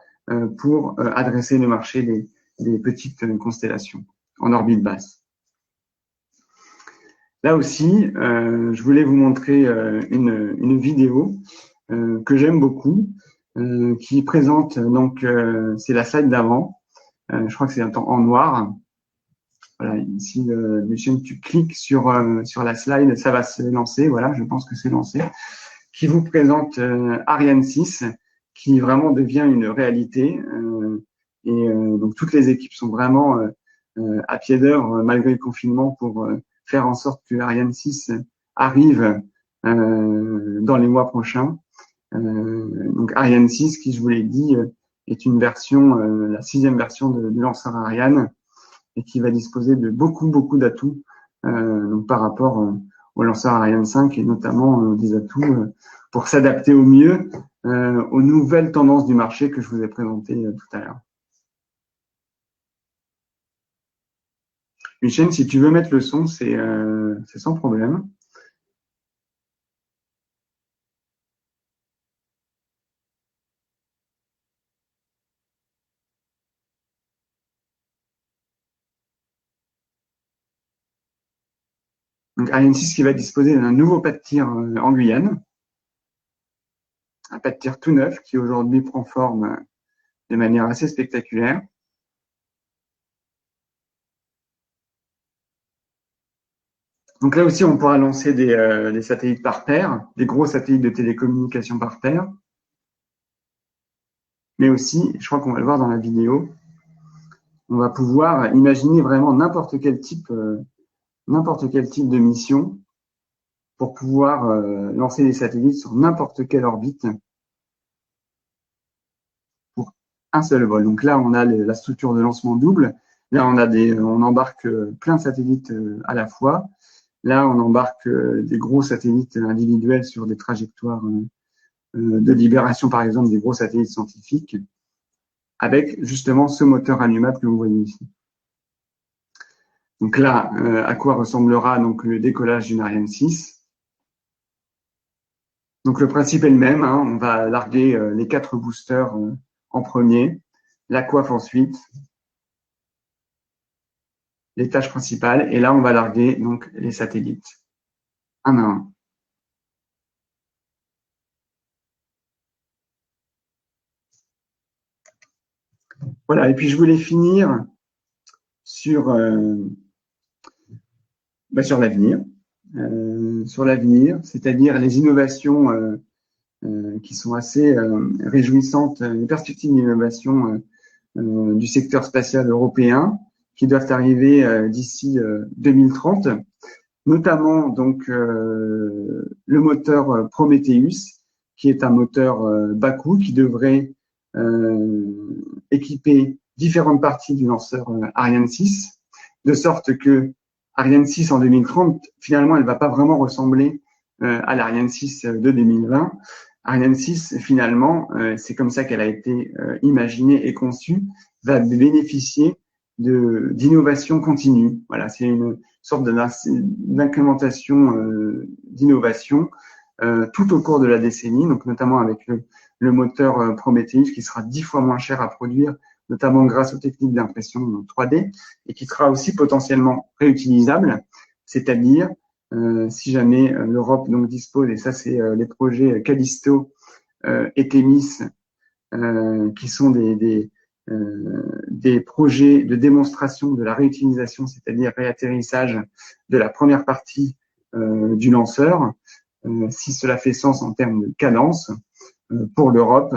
pour adresser le marché des petites constellations en orbite basse. Là aussi, je voulais vous montrer une vidéo que j'aime beaucoup, qui présente, donc c'est la slide d'avant, je crois que c'est en noir. Voilà, ici, Lucien, tu cliques sur la slide, ça va se lancer, voilà, je pense que c'est lancé, qui vous présente Ariane 6, qui vraiment devient une réalité, donc toutes les équipes sont vraiment à pied d'œuvre malgré le confinement pour faire en sorte que Ariane 6 arrive dans les mois prochains. Donc Ariane 6, qui je vous l'ai dit, est une version, la 6e version du lanceur Ariane, et qui va disposer de beaucoup d'atouts donc par rapport au lanceur Ariane 5, et notamment des atouts pour s'adapter au mieux aux nouvelles tendances du marché que je vous ai présentées tout à l'heure. Michel, si tu veux mettre le son, c'est sans problème. Donc Ariane 6 qui va disposer d'un nouveau pas de tir en Guyane, un pas de tir tout neuf qui aujourd'hui prend forme de manière assez spectaculaire. Donc là aussi, on pourra lancer des satellites par paire, des gros satellites de télécommunication par paire. Mais aussi, je crois qu'on va le voir dans la vidéo, on va pouvoir imaginer vraiment n'importe quel type n'importe quel type de mission pour pouvoir lancer des satellites sur n'importe quelle orbite pour un seul vol. Donc là, on a la structure de lancement double. Là, on embarque plein de satellites à la fois. Là, on embarque des gros satellites individuels sur des trajectoires de libération, par exemple, des gros satellites scientifiques, avec justement ce moteur allumable que vous voyez ici. Donc là, à quoi ressemblera donc le décollage d'une Ariane 6? Donc le principe est le même, hein, on va larguer les 4 boosters en premier, la coiffe ensuite, les tâches principales, et là on va larguer donc les satellites, un à un. Voilà, et puis je voulais finir sur l'avenir, c'est-à-dire les innovations qui sont assez réjouissantes, les perspectives d'innovation du secteur spatial européen qui doivent arriver d'ici 2030, notamment donc le moteur Prometheus, qui est un moteur bas coût qui devrait équiper différentes parties du lanceur Ariane 6, de sorte que Ariane 6 en 2030, finalement, elle ne va pas vraiment ressembler à l'Ariane 6 de 2020. Ariane 6, finalement, c'est comme ça qu'elle a été imaginée et conçue, va bénéficier d'innovation continue. Voilà, c'est une sorte d'incrémentation d'innovation tout au cours de la décennie, donc notamment avec le moteur Prometheus qui sera 10 fois moins cher à produire, notamment grâce aux techniques d'impression 3D, et qui sera aussi potentiellement réutilisable, c'est-à-dire si jamais l'Europe donc dispose, et ça c'est les projets Callisto et Themis, qui sont des projets de démonstration de la réutilisation, c'est-à-dire réatterrissage de la première partie du lanceur, si cela fait sens en termes de cadence pour l'Europe,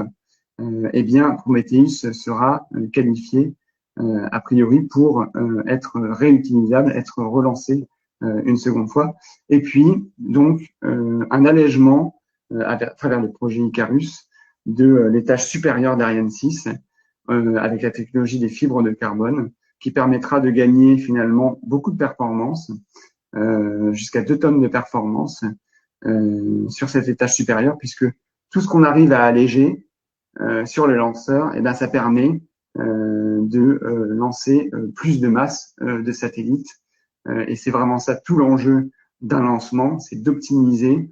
eh bien Prometheus sera qualifié a priori pour être réutilisable, être relancé une seconde fois. Et puis donc un allègement à travers le projet Icarus de l'étage supérieur d'Ariane 6 avec la technologie des fibres de carbone qui permettra de gagner finalement beaucoup de performance, jusqu'à 2 tonnes de performance sur cet étage supérieur, puisque tout ce qu'on arrive à alléger sur le lanceur, eh ben, ça permet de lancer plus de masse de satellites. Et c'est vraiment ça tout l'enjeu d'un lancement, c'est d'optimiser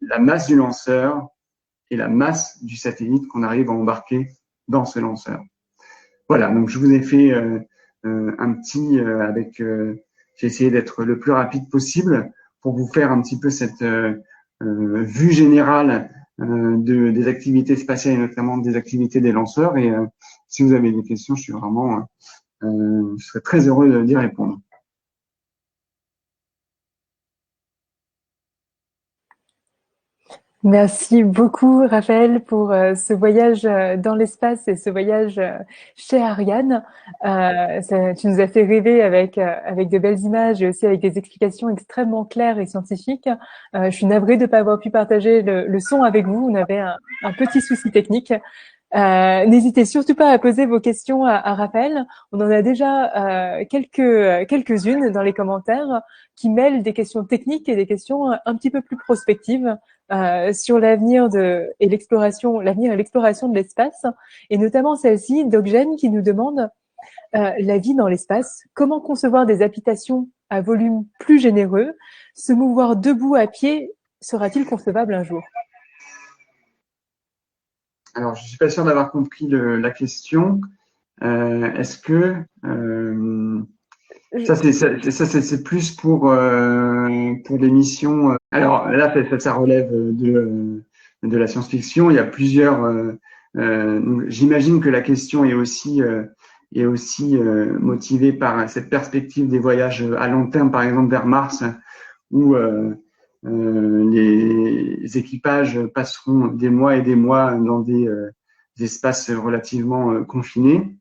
la masse du lanceur et la masse du satellite qu'on arrive à embarquer dans ce lanceur. Voilà, donc je vous ai fait un petit j'ai essayé d'être le plus rapide possible pour vous faire un petit peu cette vue générale des activités spatiales et notamment des activités des lanceurs. Et si vous avez des questions, je serais très heureux d'y répondre. Merci beaucoup, Raphaël, pour ce voyage dans l'espace et ce voyage chez Ariane. Tu nous as fait rêver avec de belles images et aussi avec des explications extrêmement claires et scientifiques. Je suis navrée de ne pas avoir pu partager le son avec vous. On avait un petit souci technique. N'hésitez surtout pas à poser vos questions à Raphaël. On en a déjà quelques-unes dans les commentaires qui mêlent des questions techniques et des questions un petit peu plus prospectives sur l'avenir et l'exploration de l'espace, et notamment celle-ci d'Ogène qui nous demande la vie dans l'espace. Comment concevoir des habitations à volume plus généreux? Se mouvoir debout à pied sera-t-il concevable un jour? Alors, je suis pas sûr d'avoir compris la question. Est-ce que ça c'est plus pour des missions. Alors là, ça relève de la science-fiction. Il y a plusieurs. J'imagine que la question est aussi motivée par cette perspective des voyages à long terme, par exemple vers Mars, où les équipages passeront des mois et des mois dans des espaces relativement confinés.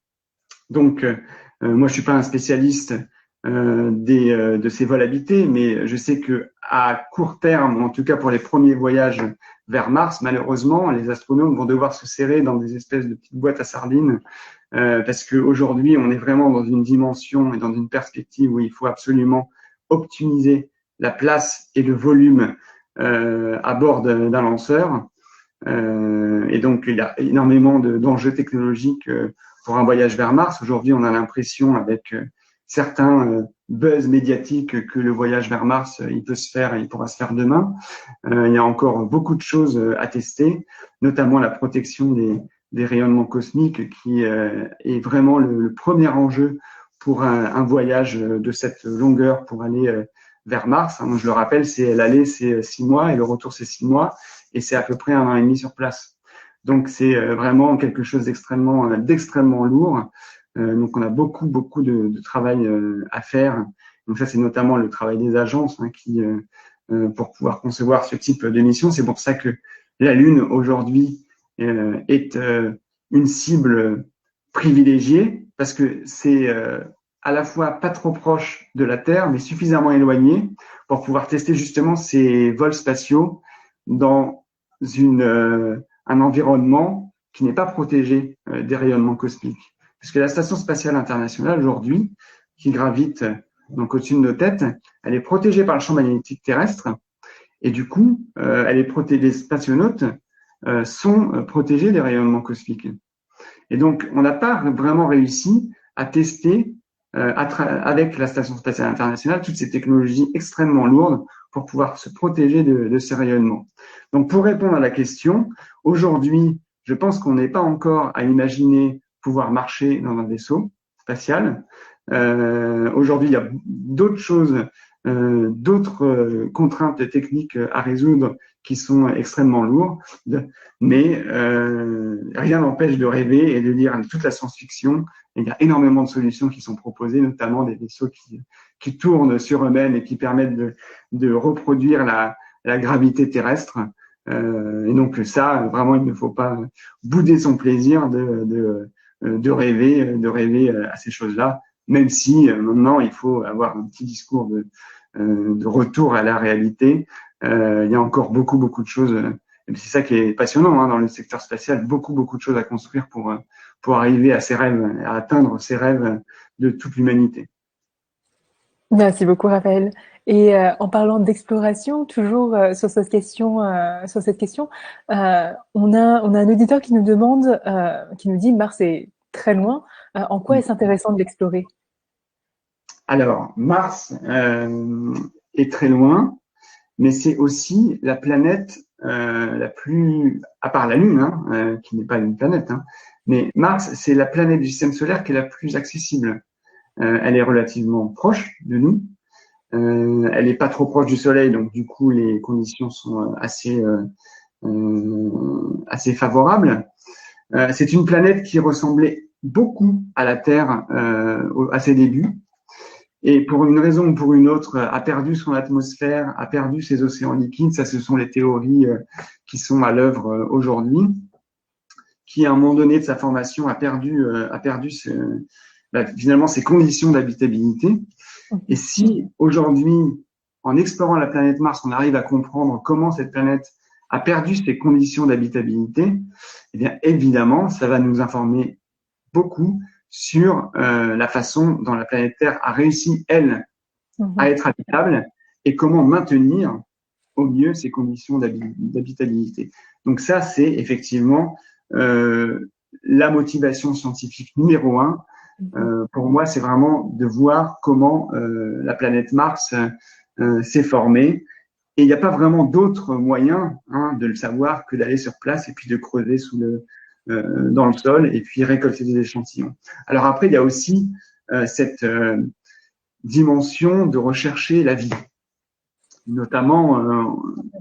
Donc, moi, je suis pas un spécialiste de ces vols habités, mais je sais que à court terme, en tout cas pour les premiers voyages vers Mars, malheureusement, les astronomes vont devoir se serrer dans des espèces de petites boîtes à sardines parce qu'aujourd'hui, on est vraiment dans une dimension et dans une perspective où il faut absolument optimiser la place et le volume à bord d'un lanceur. Et donc, il y a énormément d'enjeux technologiques pour un voyage vers Mars. Aujourd'hui, on a l'impression, avec certains buzz médiatiques, que le voyage vers Mars, il peut se faire et il pourra se faire demain. Il y a encore beaucoup de choses à tester, notamment la protection des rayonnements cosmiques, qui est vraiment le premier enjeu pour un voyage de cette longueur pour aller vers Mars. Je le rappelle, l'aller, c'est 6 mois et le retour, c'est 6 mois. Et c'est à peu près 1 an et demi sur place. Donc, c'est vraiment quelque chose d'extrêmement lourd. Donc, on a beaucoup de travail à faire. Donc, ça, c'est notamment le travail des agences pour pouvoir concevoir ce type de mission. C'est pour ça que la Lune, aujourd'hui, est une cible privilégiée parce que c'est à la fois pas trop proche de la Terre, mais suffisamment éloigné pour pouvoir tester justement ces vols spatiaux dans un environnement qui n'est pas protégé des rayonnements cosmiques. Parce que la Station spatiale internationale, aujourd'hui, qui gravite donc au-dessus de nos têtes, elle est protégée par le champ magnétique terrestre, et du coup, les spationautes sont protégés des rayonnements cosmiques. Et donc, on n'a pas vraiment réussi à tester avec la Station spatiale internationale toutes ces technologies extrêmement lourdes pour pouvoir se protéger de ces rayonnements. Donc, pour répondre à la question, aujourd'hui, je pense qu'on n'est pas encore à imaginer pouvoir marcher dans un vaisseau spatial. Aujourd'hui, il y a d'autres choses, d'autres contraintes techniques à résoudre qui sont extrêmement lourdes, mais rien n'empêche de rêver et de lire toute la science-fiction. Il y a énormément de solutions qui sont proposées, notamment des vaisseaux qui tournent sur eux-mêmes et qui permettent de reproduire la gravité terrestre. Et donc ça, vraiment, il ne faut pas bouder son plaisir de rêver à ces choses-là, même si maintenant il faut avoir un petit discours de retour à la réalité. Il y a encore beaucoup de choses. C'est ça qui est passionnant dans le secteur spatial, beaucoup de choses à construire pour arriver à ces rêves, à atteindre ces rêves de toute l'humanité. Merci beaucoup, Raphaël. Et en parlant d'exploration, toujours sur cette question, on a un auditeur qui nous demande, qui nous dit Mars est très loin. En quoi est-ce intéressant de l'explorer? Alors, Mars est très loin, mais c'est aussi la planète la plus, à part la Lune, qui n'est pas une planète, mais Mars, c'est la planète du système solaire qui est la plus accessible. Elle est relativement proche de nous. Elle n'est pas trop proche du Soleil, donc du coup, les conditions sont assez favorables. C'est une planète qui ressemblait beaucoup à la Terre à ses débuts. Et pour une raison ou pour une autre, a perdu son atmosphère, a perdu ses océans liquides. Ça, ce sont les théories qui sont à l'œuvre aujourd'hui, qui, à un moment donné de sa formation, a perdu finalement ses conditions d'habitabilité. Et si aujourd'hui, en explorant la planète Mars, on arrive à comprendre comment cette planète a perdu ses conditions d'habitabilité, eh bien évidemment, ça va nous informer beaucoup sur la façon dont la planète Terre a réussi, elle, à être habitable et comment maintenir au mieux ces conditions d'habitabilité. Donc ça, c'est effectivement la motivation scientifique numéro 1. Pour moi, c'est vraiment de voir comment la planète Mars s'est formée. Et il n'y a pas vraiment d'autre moyen de le savoir que d'aller sur place et puis de creuser dans le sol et puis récolter des échantillons. Alors après, il y a aussi cette dimension de rechercher la vie, notamment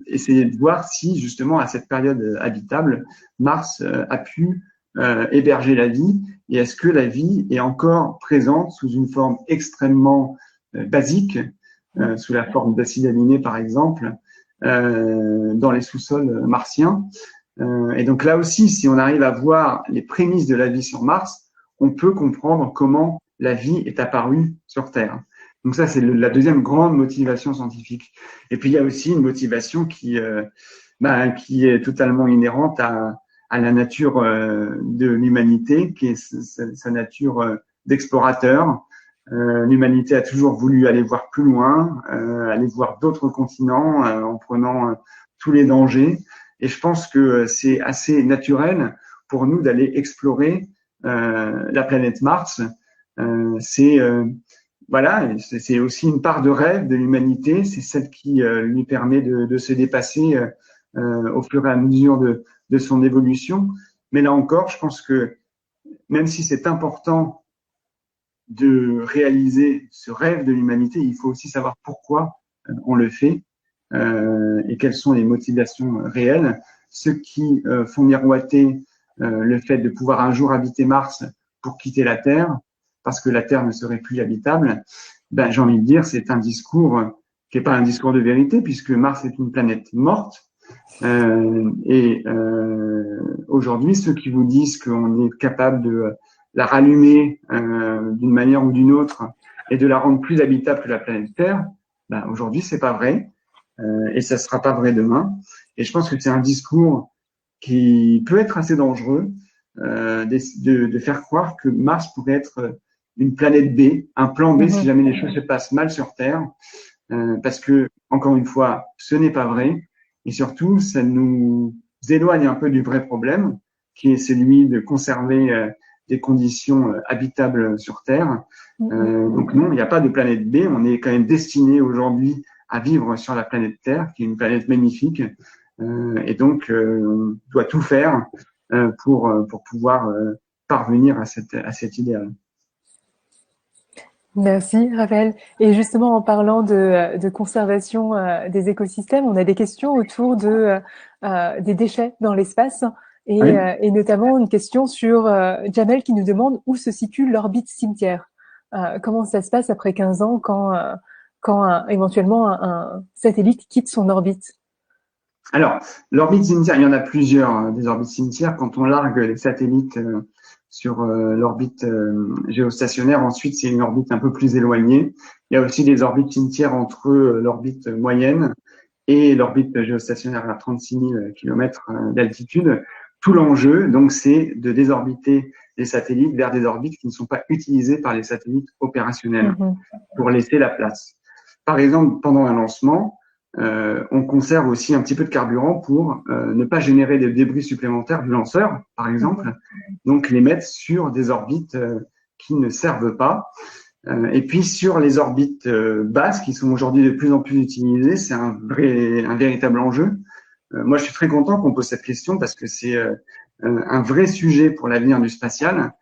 essayer de voir si justement à cette période habitable, Mars a pu héberger la vie et est-ce que la vie est encore présente sous une forme extrêmement basique, sous la forme d'acides aminés par exemple, dans les sous-sols martiens. Et donc là aussi, si on arrive à voir les prémices de la vie sur Mars, on peut comprendre comment la vie est apparue sur Terre. Donc ça, c'est la deuxième grande motivation scientifique. Et puis il y a aussi une motivation qui est totalement inhérente à la nature de l'humanité, qui est sa nature d'explorateur. L'humanité a toujours voulu aller voir plus loin, aller voir d'autres continents en prenant tous les dangers. Et je pense que c'est assez naturel pour nous d'aller explorer la planète Mars. Voilà, c'est aussi une part de rêve de l'humanité. C'est celle qui lui permet de se dépasser au fur et à mesure de son évolution. Mais là encore, je pense que même si c'est important de réaliser ce rêve de l'humanité, il faut aussi savoir pourquoi on le fait et quelles sont les motivations réelles. Ceux qui font miroiter le fait de pouvoir un jour habiter Mars pour quitter la Terre, parce que la Terre ne serait plus habitable, ben, j'ai envie de dire, c'est un discours qui n'est pas un discours de vérité, puisque Mars est une planète morte. Aujourd'hui, ceux qui vous disent qu'on est capable de la rallumer d'une manière ou d'une autre et de la rendre plus habitable que la planète Terre, ben, aujourd'hui, c'est pas vrai et ça sera pas vrai demain. Et je pense que c'est un discours qui peut être assez dangereux de faire croire que Mars pourrait être une planète B, un plan B si jamais les choses se passent mal sur Terre, parce que, encore une fois, ce n'est pas vrai. Et surtout, ça nous éloigne un peu du vrai problème, qui est celui de conserver des conditions habitables sur Terre. Donc non, il n'y a pas de planète B. On est quand même destiné aujourd'hui à vivre sur la planète Terre, qui est une planète magnifique. Et donc, on doit tout faire pour pouvoir parvenir à cet idéal. Merci, Raphaël. Et justement, en parlant de conservation des écosystèmes, on a des questions autour des déchets dans l'espace Oui. Et notamment une question sur Jamel qui nous demande où se situe l'orbite cimetière. Comment ça se passe après 15 ans quand éventuellement un satellite quitte son orbite? Alors, l'orbite cimetière, il y en a plusieurs, des orbites cimetières. Quand on largue les satellites sur l'orbite géostationnaire, ensuite, c'est une orbite un peu plus éloignée. Il y a aussi des orbites cimetières entre l'orbite moyenne et l'orbite géostationnaire à 36 000 km d'altitude. Tout l'enjeu, donc, c'est de désorbiter les satellites vers des orbites qui ne sont pas utilisées par les satellites opérationnels pour laisser la place. Par exemple, pendant un lancement, on conserve aussi un petit peu de carburant pour ne pas générer des débris supplémentaires du lanceur, par exemple, donc les mettre sur des orbites qui ne servent pas. Et puis sur les orbites basses, qui sont aujourd'hui de plus en plus utilisées, c'est un véritable enjeu. Moi, je suis très content qu'on pose cette question parce que c'est un vrai sujet pour l'avenir du spatial,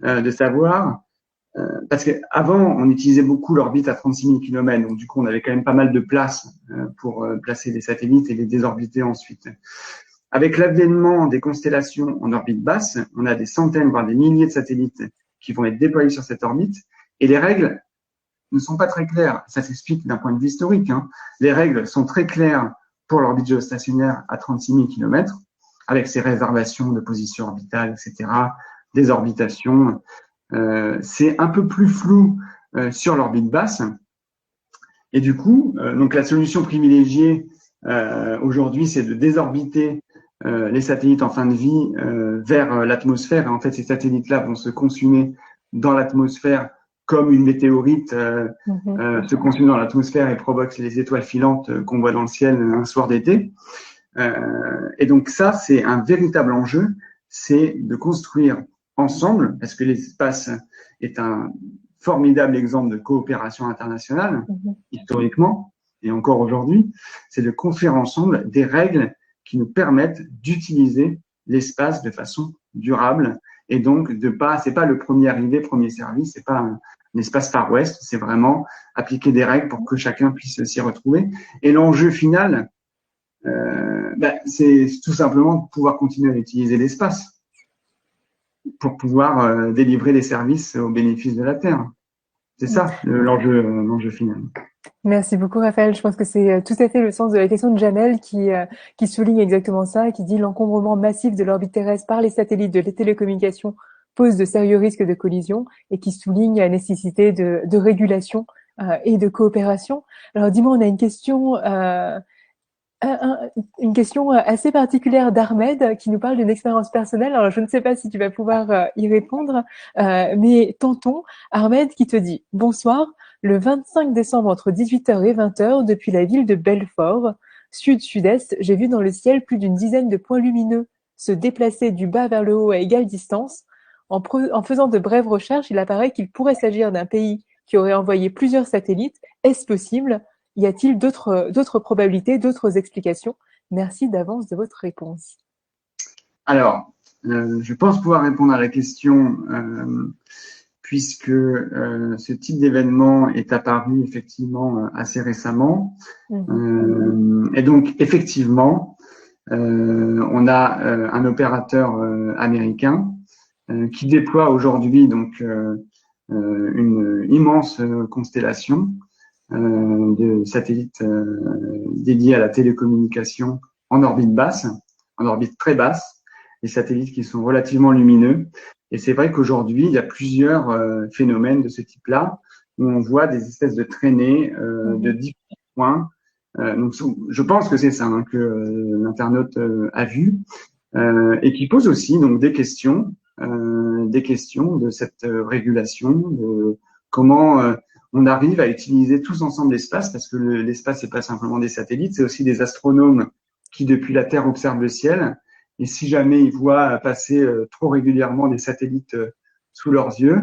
de savoir parce qu'avant, on utilisait beaucoup l'orbite à 36 000 km, donc du coup, on avait quand même pas mal de place pour placer des satellites et les désorbiter ensuite. Avec l'avènement des constellations en orbite basse, on a des centaines, voire des milliers de satellites qui vont être déployés sur cette orbite, et les règles ne sont pas très claires. Ça s'explique d'un point de vue historique. Les règles sont très claires pour l'orbite géostationnaire à 36 000 km, avec ses réservations de position orbitale, etc., désorbitation. C'est un peu plus flou sur l'orbite basse. Et du coup, donc la solution privilégiée aujourd'hui, c'est de désorbiter les satellites en fin de vie vers l'atmosphère. Et en fait, ces satellites-là vont se consumer dans l'atmosphère comme une météorite se consume dans l'atmosphère et provoque les étoiles filantes qu'on voit dans le ciel un soir d'été. Et donc ça, c'est un véritable enjeu, c'est de construire ensemble, parce que l'espace est un formidable exemple de coopération internationale, historiquement, et encore aujourd'hui, c'est de construire ensemble des règles qui nous permettent d'utiliser l'espace de façon durable, et donc c'est pas le premier arrivé, premier servi, c'est pas un espace Far West, c'est vraiment appliquer des règles pour que chacun puisse s'y retrouver. Et l'enjeu final, c'est tout simplement de pouvoir continuer à utiliser l'espace pour pouvoir délivrer des services au bénéfice de la Terre. C'est ça l'enjeu final. Merci beaucoup, Raphaël. Je pense que c'est tout à fait le sens de la question de Jamel qui souligne exactement ça, qui dit l'encombrement massif de l'orbite terrestre par les satellites de télécommunications pose de sérieux risques de collision et qui souligne la nécessité de régulation et de coopération. Alors dis-moi, on a une question assez particulière d'Ahmed qui nous parle d'une expérience personnelle. Alors, je ne sais pas si tu vas pouvoir y répondre, mais tentons. Ahmed qui te dit: Bonsoir, le 25 décembre entre 18h et 20h, depuis la ville de Belfort, sud-sud-est, j'ai vu dans le ciel plus d'une dizaine de points lumineux se déplacer du bas vers le haut à égale distance. En faisant de brèves recherches, il apparaît qu'il pourrait s'agir d'un pays qui aurait envoyé plusieurs satellites. Est-ce possible? Y a-t-il d'autres probabilités, d'autres explications? Merci d'avance de votre réponse. Alors, je pense pouvoir répondre à la question puisque ce type d'événement est apparu effectivement assez récemment. Et donc, effectivement, on a un opérateur américain qui déploie aujourd'hui donc une immense constellation de satellites dédiés à la télécommunication en orbite basse, en orbite très basse, des satellites qui sont relativement lumineux. Et c'est vrai qu'aujourd'hui, il y a plusieurs phénomènes de ce type-là, où on voit des espèces de traînées de 10 points. Donc, je pense que c'est ça hein, que l'internaute a vu, et qui pose aussi donc des questions de cette régulation, de comment on arrive à utiliser tous ensemble l'espace, parce que l'espace, c'est pas simplement des satellites, c'est aussi des astronomes qui, depuis la Terre, observent le ciel. Et si jamais ils voient passer trop régulièrement des satellites sous leurs yeux,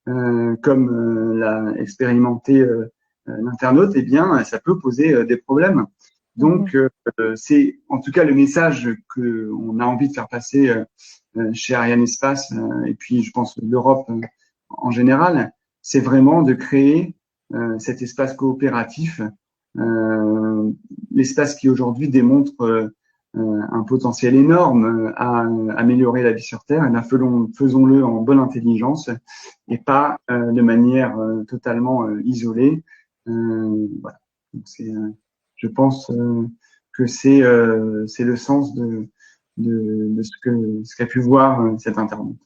comme l'a expérimenté l'internaute, eh bien, ça peut poser des problèmes. Donc, c'est en tout cas le message que on a envie de faire passer chez Arianespace et puis je pense l'Europe en général, c'est vraiment de créer cet espace coopératif, l'espace qui aujourd'hui démontre un potentiel énorme à améliorer la vie sur Terre. Et bien, faisons-le en bonne intelligence et pas de manière totalement isolée. Voilà. Donc je pense que c'est le sens de ce qu'a pu voir cet internaute.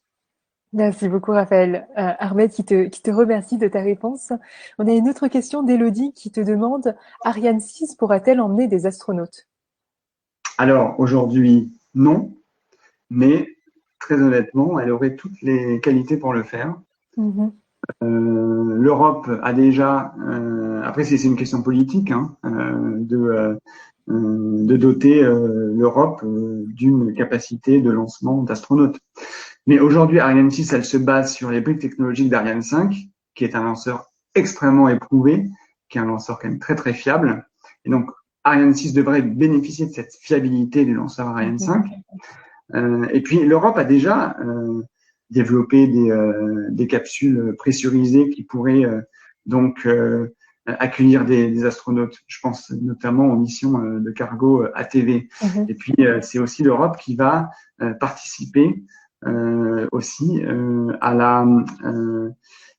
Merci beaucoup, Raphaël. Ahmed qui te remercie de ta réponse. On a une autre question d'Élodie qui te demande: Ariane 6 pourra-t-elle emmener des astronautes? Alors, aujourd'hui, non, mais très honnêtement, elle aurait toutes les qualités pour le faire. L'Europe a déjà, après c'est une question politique, hein, de doter l'Europe d'une capacité de lancement d'astronautes. Mais aujourd'hui, Ariane 6, elle se base sur les briques technologiques d'Ariane 5, qui est un lanceur extrêmement éprouvé, qui est un lanceur quand même très très fiable. Et donc, Ariane 6 devrait bénéficier de cette fiabilité du lanceur Ariane 5. Et puis, l'Europe a déjà développé des capsules pressurisées qui pourraient donc accueillir des astronautes. Je pense notamment aux missions de cargo ATV. Et puis, c'est aussi l'Europe qui va participer aussi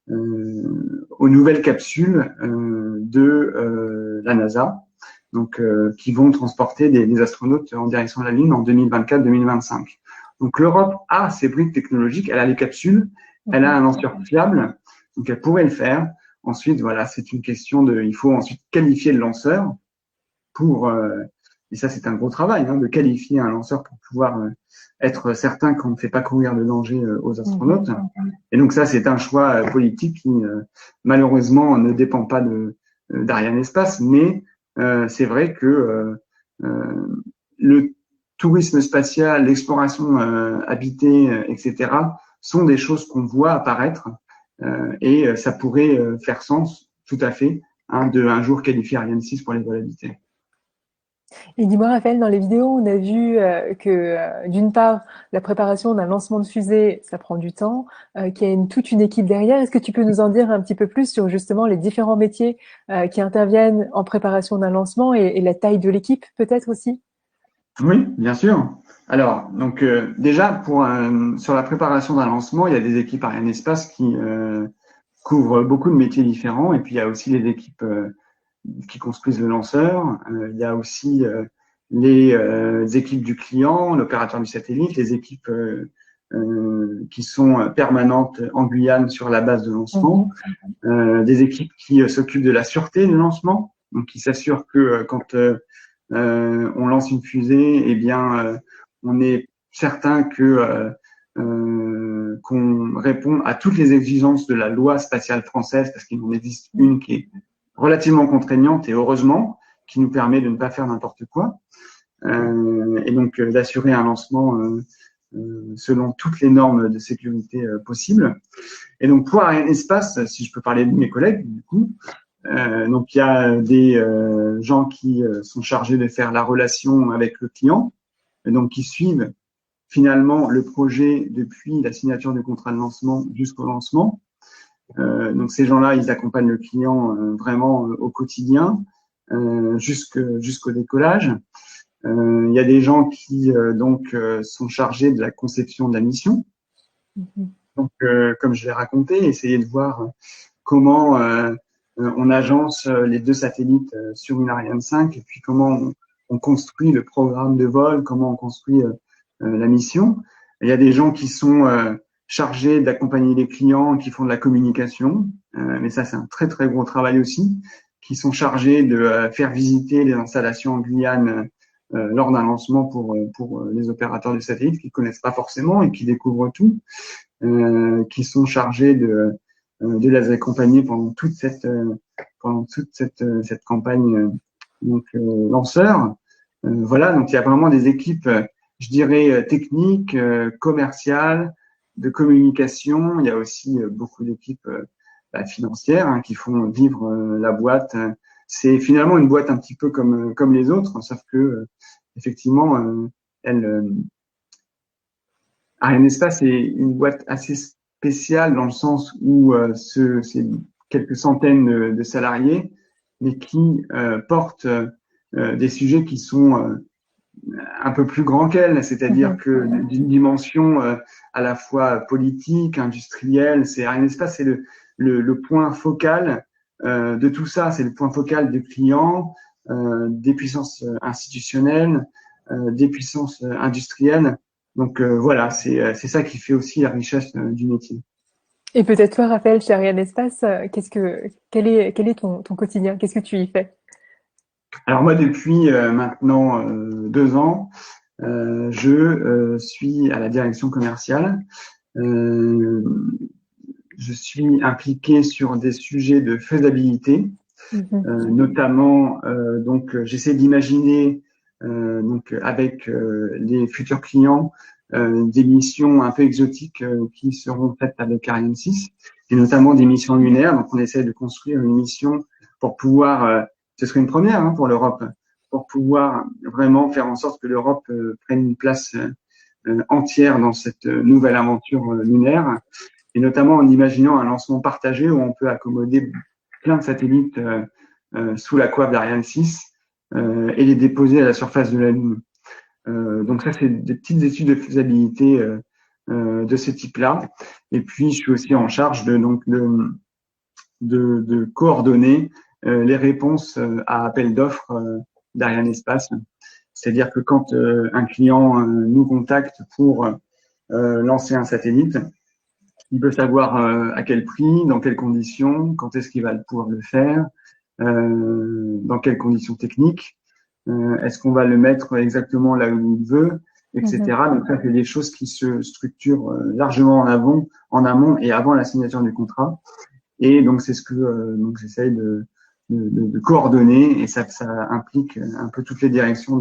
aux nouvelles capsules de la NASA, donc qui vont transporter des astronautes en direction de la Lune en 2024-2025. Donc l'Europe a ses briques technologiques, elle a les capsules, elle a un lanceur fiable, donc elle pourrait le faire. Ensuite, voilà, c'est une question il faut ensuite qualifier le lanceur pour, et ça c'est un gros travail, hein, de qualifier un lanceur pour pouvoir être certain qu'on ne fait pas courir de danger aux astronautes. Et donc ça, c'est un choix politique qui malheureusement ne dépend pas d'Arianespace, mais c'est vrai que le tourisme spatial, l'exploration habitée, etc., sont des choses qu'on voit apparaître et ça pourrait faire sens, tout à fait, hein, de un jour qualifier Ariane 6 pour les vols habités. Et dis-moi, Raphaël, dans les vidéos, on a vu que d'une part, la préparation d'un lancement de fusée, ça prend du temps, qu'il y a toute une équipe derrière. Est-ce que tu peux nous en dire un petit peu plus sur justement les différents métiers qui interviennent en préparation d'un lancement et la taille de l'équipe peut-être aussi? Oui, bien sûr. Alors, donc déjà, sur la préparation d'un lancement, il y a des équipes Arianespace qui couvrent beaucoup de métiers différents. Et puis, il y a aussi les équipes qui construisent le lanceur. Il y a aussi les équipes du client, l'opérateur du satellite, les équipes qui sont permanentes en Guyane sur la base de lancement, des équipes qui s'occupent de la sûreté du lancement, donc qui s'assurent que quand on lance une fusée, eh bien, on est certain que qu'on répond à toutes les exigences de la loi spatiale française, parce qu'il en existe une qui est relativement contraignante et heureusement, qui nous permet de ne pas faire n'importe quoi, et donc d'assurer un lancement selon toutes les normes de sécurité possibles. Et donc pour Arianespace, si je peux parler de mes collègues, du coup, donc il y a des gens qui sont chargés de faire la relation avec le client, et donc qui suivent finalement le projet depuis la signature du contrat de lancement jusqu'au lancement. Donc ces gens-là, ils accompagnent le client vraiment au quotidien jusqu'au décollage. Il y a des gens qui donc sont chargés de la conception de la mission. Donc comme je l'ai raconté, essayer de voir comment on agence les deux satellites sur une Ariane 5 et puis comment on construit le programme de vol, comment on construit la mission. Il y a des gens qui sont chargés d'accompagner les clients, qui font de la communication, mais ça c'est un très très gros travail aussi, qui sont chargés de faire visiter les installations en Guyane lors d'un lancement pour les opérateurs du satellite qui connaissent pas forcément et qui découvrent tout, qui sont chargés de les accompagner pendant toute cette campagne lanceur. Voilà, donc il y a vraiment des équipes, je dirais, techniques, commerciales, de communication. Il y a aussi beaucoup d'équipes financières qui font vivre la boîte. C'est finalement une boîte un petit peu comme les autres, sauf que effectivement, Arianespace est une boîte assez spéciale dans le sens où c'est quelques centaines de salariés, mais qui portent des sujets qui sont un peu plus grands qu'elle, c'est-à-dire que d'une dimension à la fois politique, industrielle, c'est Arianespace, c'est le point focal de tout ça, c'est le point focal des clients, des puissances institutionnelles, des puissances industrielles. Donc voilà, c'est ça qui fait aussi la richesse du métier. Et peut-être toi, Raphaël, chez Arianespace, quel est ton quotidien? Qu'est-ce que tu y fais? Alors moi, depuis maintenant 2 ans, je suis à la direction commerciale. Je suis impliqué sur des sujets de faisabilité, notamment donc j'essaie d'imaginer donc avec les futurs clients des missions un peu exotiques qui seront faites avec Ariane 6 et notamment des missions lunaires. Donc on essaie de construire une mission pour pouvoir, ce serait une première pour l'Europe, pour pouvoir vraiment faire en sorte que l'Europe prenne une place entière dans cette nouvelle aventure lunaire, et notamment en imaginant un lancement partagé où on peut accommoder plein de satellites sous la coiffe d'Ariane 6 et les déposer à la surface de la Lune. Donc ça, c'est des petites études de faisabilité de ce type-là. Et puis, je suis aussi en charge de coordonner les réponses à appel d'offres d'Arianespace. C'est-à-dire que quand un client nous contacte pour lancer un satellite, il veut savoir à quel prix, dans quelles conditions, quand est-ce qu'il va pouvoir le faire, dans quelles conditions techniques, est-ce qu'on va le mettre exactement là où il veut, etc. Donc ça, c'est des choses qui se structurent largement en amont et avant la signature du contrat. Et donc c'est ce que donc j'essaye de coordonner, et ça implique un peu toutes les directions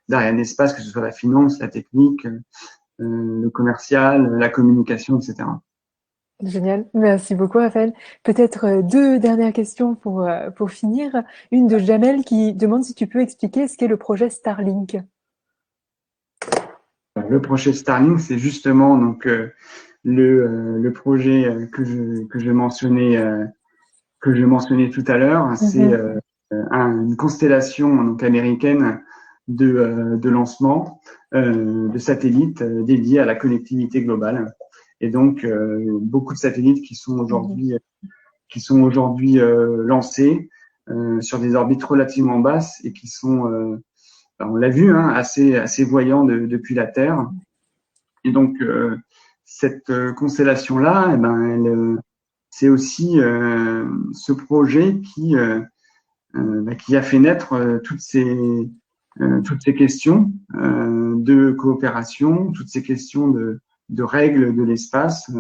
d'Arianespace, que ce soit la finance, la technique, le commercial, la communication, etc. Génial, merci beaucoup Raphaël. Peut-être deux dernières questions pour finir. Une de Jamel qui demande si tu peux expliquer ce qu'est le projet Starlink. Le projet Starlink, c'est justement donc le projet que je mentionnais tout à l'heure. C'est une constellation donc américaine de lancement de satellites dédiés à la connectivité globale. Et donc beaucoup de satellites qui sont aujourd'hui lancés sur des orbites relativement basses et qui sont on l'a vu assez voyants depuis la Terre. Et donc cette constellation-là, eh ben, c'est aussi ce projet qui a fait naître toutes ces questions de coopération, toutes ces questions de règles de l'espace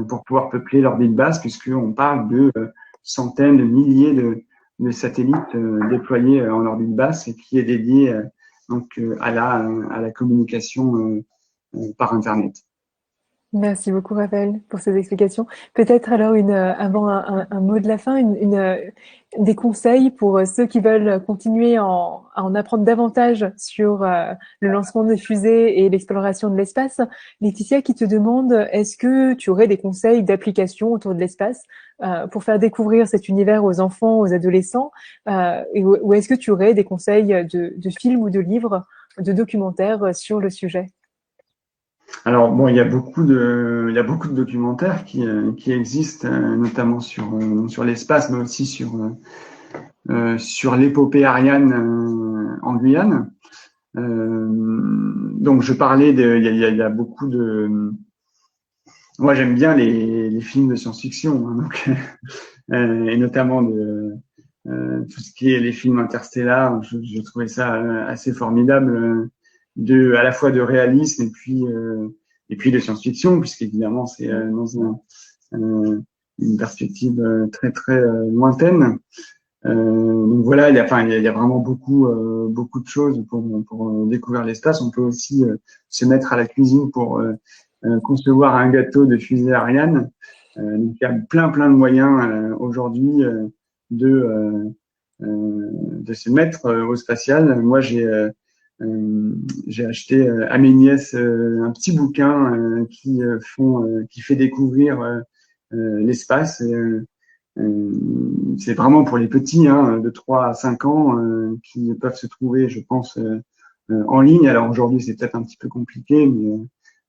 pour pouvoir peupler l'orbite basse, puisqu'on parle de centaines, de milliers de satellites déployés en orbite basse et qui est dédié donc à la communication par Internet. Merci beaucoup, Raphaël, pour ces explications. Peut-être alors avant un mot de la fin, des conseils pour ceux qui veulent continuer à en apprendre davantage sur le lancement des fusées et l'exploration de l'espace. Laetitia qui te demande, est-ce que tu aurais des conseils d'application autour de l'espace pour faire découvrir cet univers aux enfants, aux adolescents, ou est-ce que tu aurais des conseils de films ou de livres, de documentaires sur le sujet? Alors bon, il y a beaucoup de documentaires qui existent, notamment sur l'espace, mais aussi sur l'épopée Ariane en Guyane. Donc je parlais il y a beaucoup de. Moi j'aime bien les films de science-fiction, hein, donc et notamment tout ce qui est les films interstellaires. Je trouvais ça assez formidable à la fois de réalisme et puis de science-fiction, puisqu'évidemment c'est dans une perspective très très lointaine. Donc voilà, il y a vraiment beaucoup de choses pour découvrir l'espace. On peut aussi se mettre à la cuisine pour concevoir un gâteau de fusée Ariane. Donc il y a plein de moyens aujourd'hui de se mettre au spatial. Moi j'ai acheté à mes nièces un petit bouquin qui fait découvrir l'espace. C'est vraiment pour les petits, hein, de 3 à 5 ans, qui peuvent se trouver, je pense, en ligne. Alors aujourd'hui, c'est peut-être un petit peu compliqué,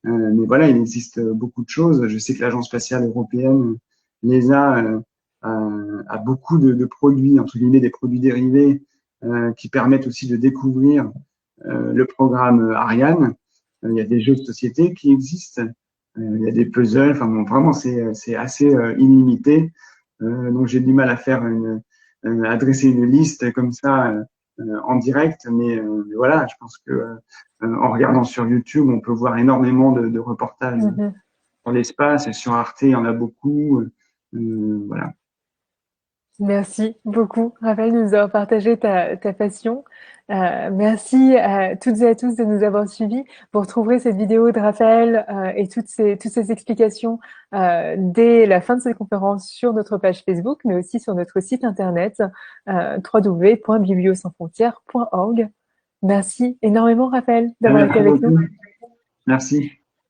mais voilà, il existe beaucoup de choses. Je sais que l'Agence spatiale européenne, l'ESA, a beaucoup de produits, entre guillemets, des produits dérivés qui permettent aussi de découvrir le programme Ariane. Il y a des jeux de société qui existent. Il y a des puzzles. Enfin, bon, vraiment, c'est assez illimité. Donc j'ai du mal à adresser une liste comme ça en direct, mais voilà, je pense que en regardant sur YouTube, on peut voir énormément de reportages sur l'espace et sur Arte, il y en a beaucoup. Voilà. Merci beaucoup, Raphaël, de nous avoir partagé ta passion. Merci à toutes et à tous de nous avoir suivis. Vous retrouverez cette vidéo de Raphaël et toutes ces explications dès la fin de cette conférence sur notre page Facebook, mais aussi sur notre site internet www.bibliosansfrontières.org. Merci énormément, Raphaël, d'avoir été Merci avec nous. beaucoup. Merci.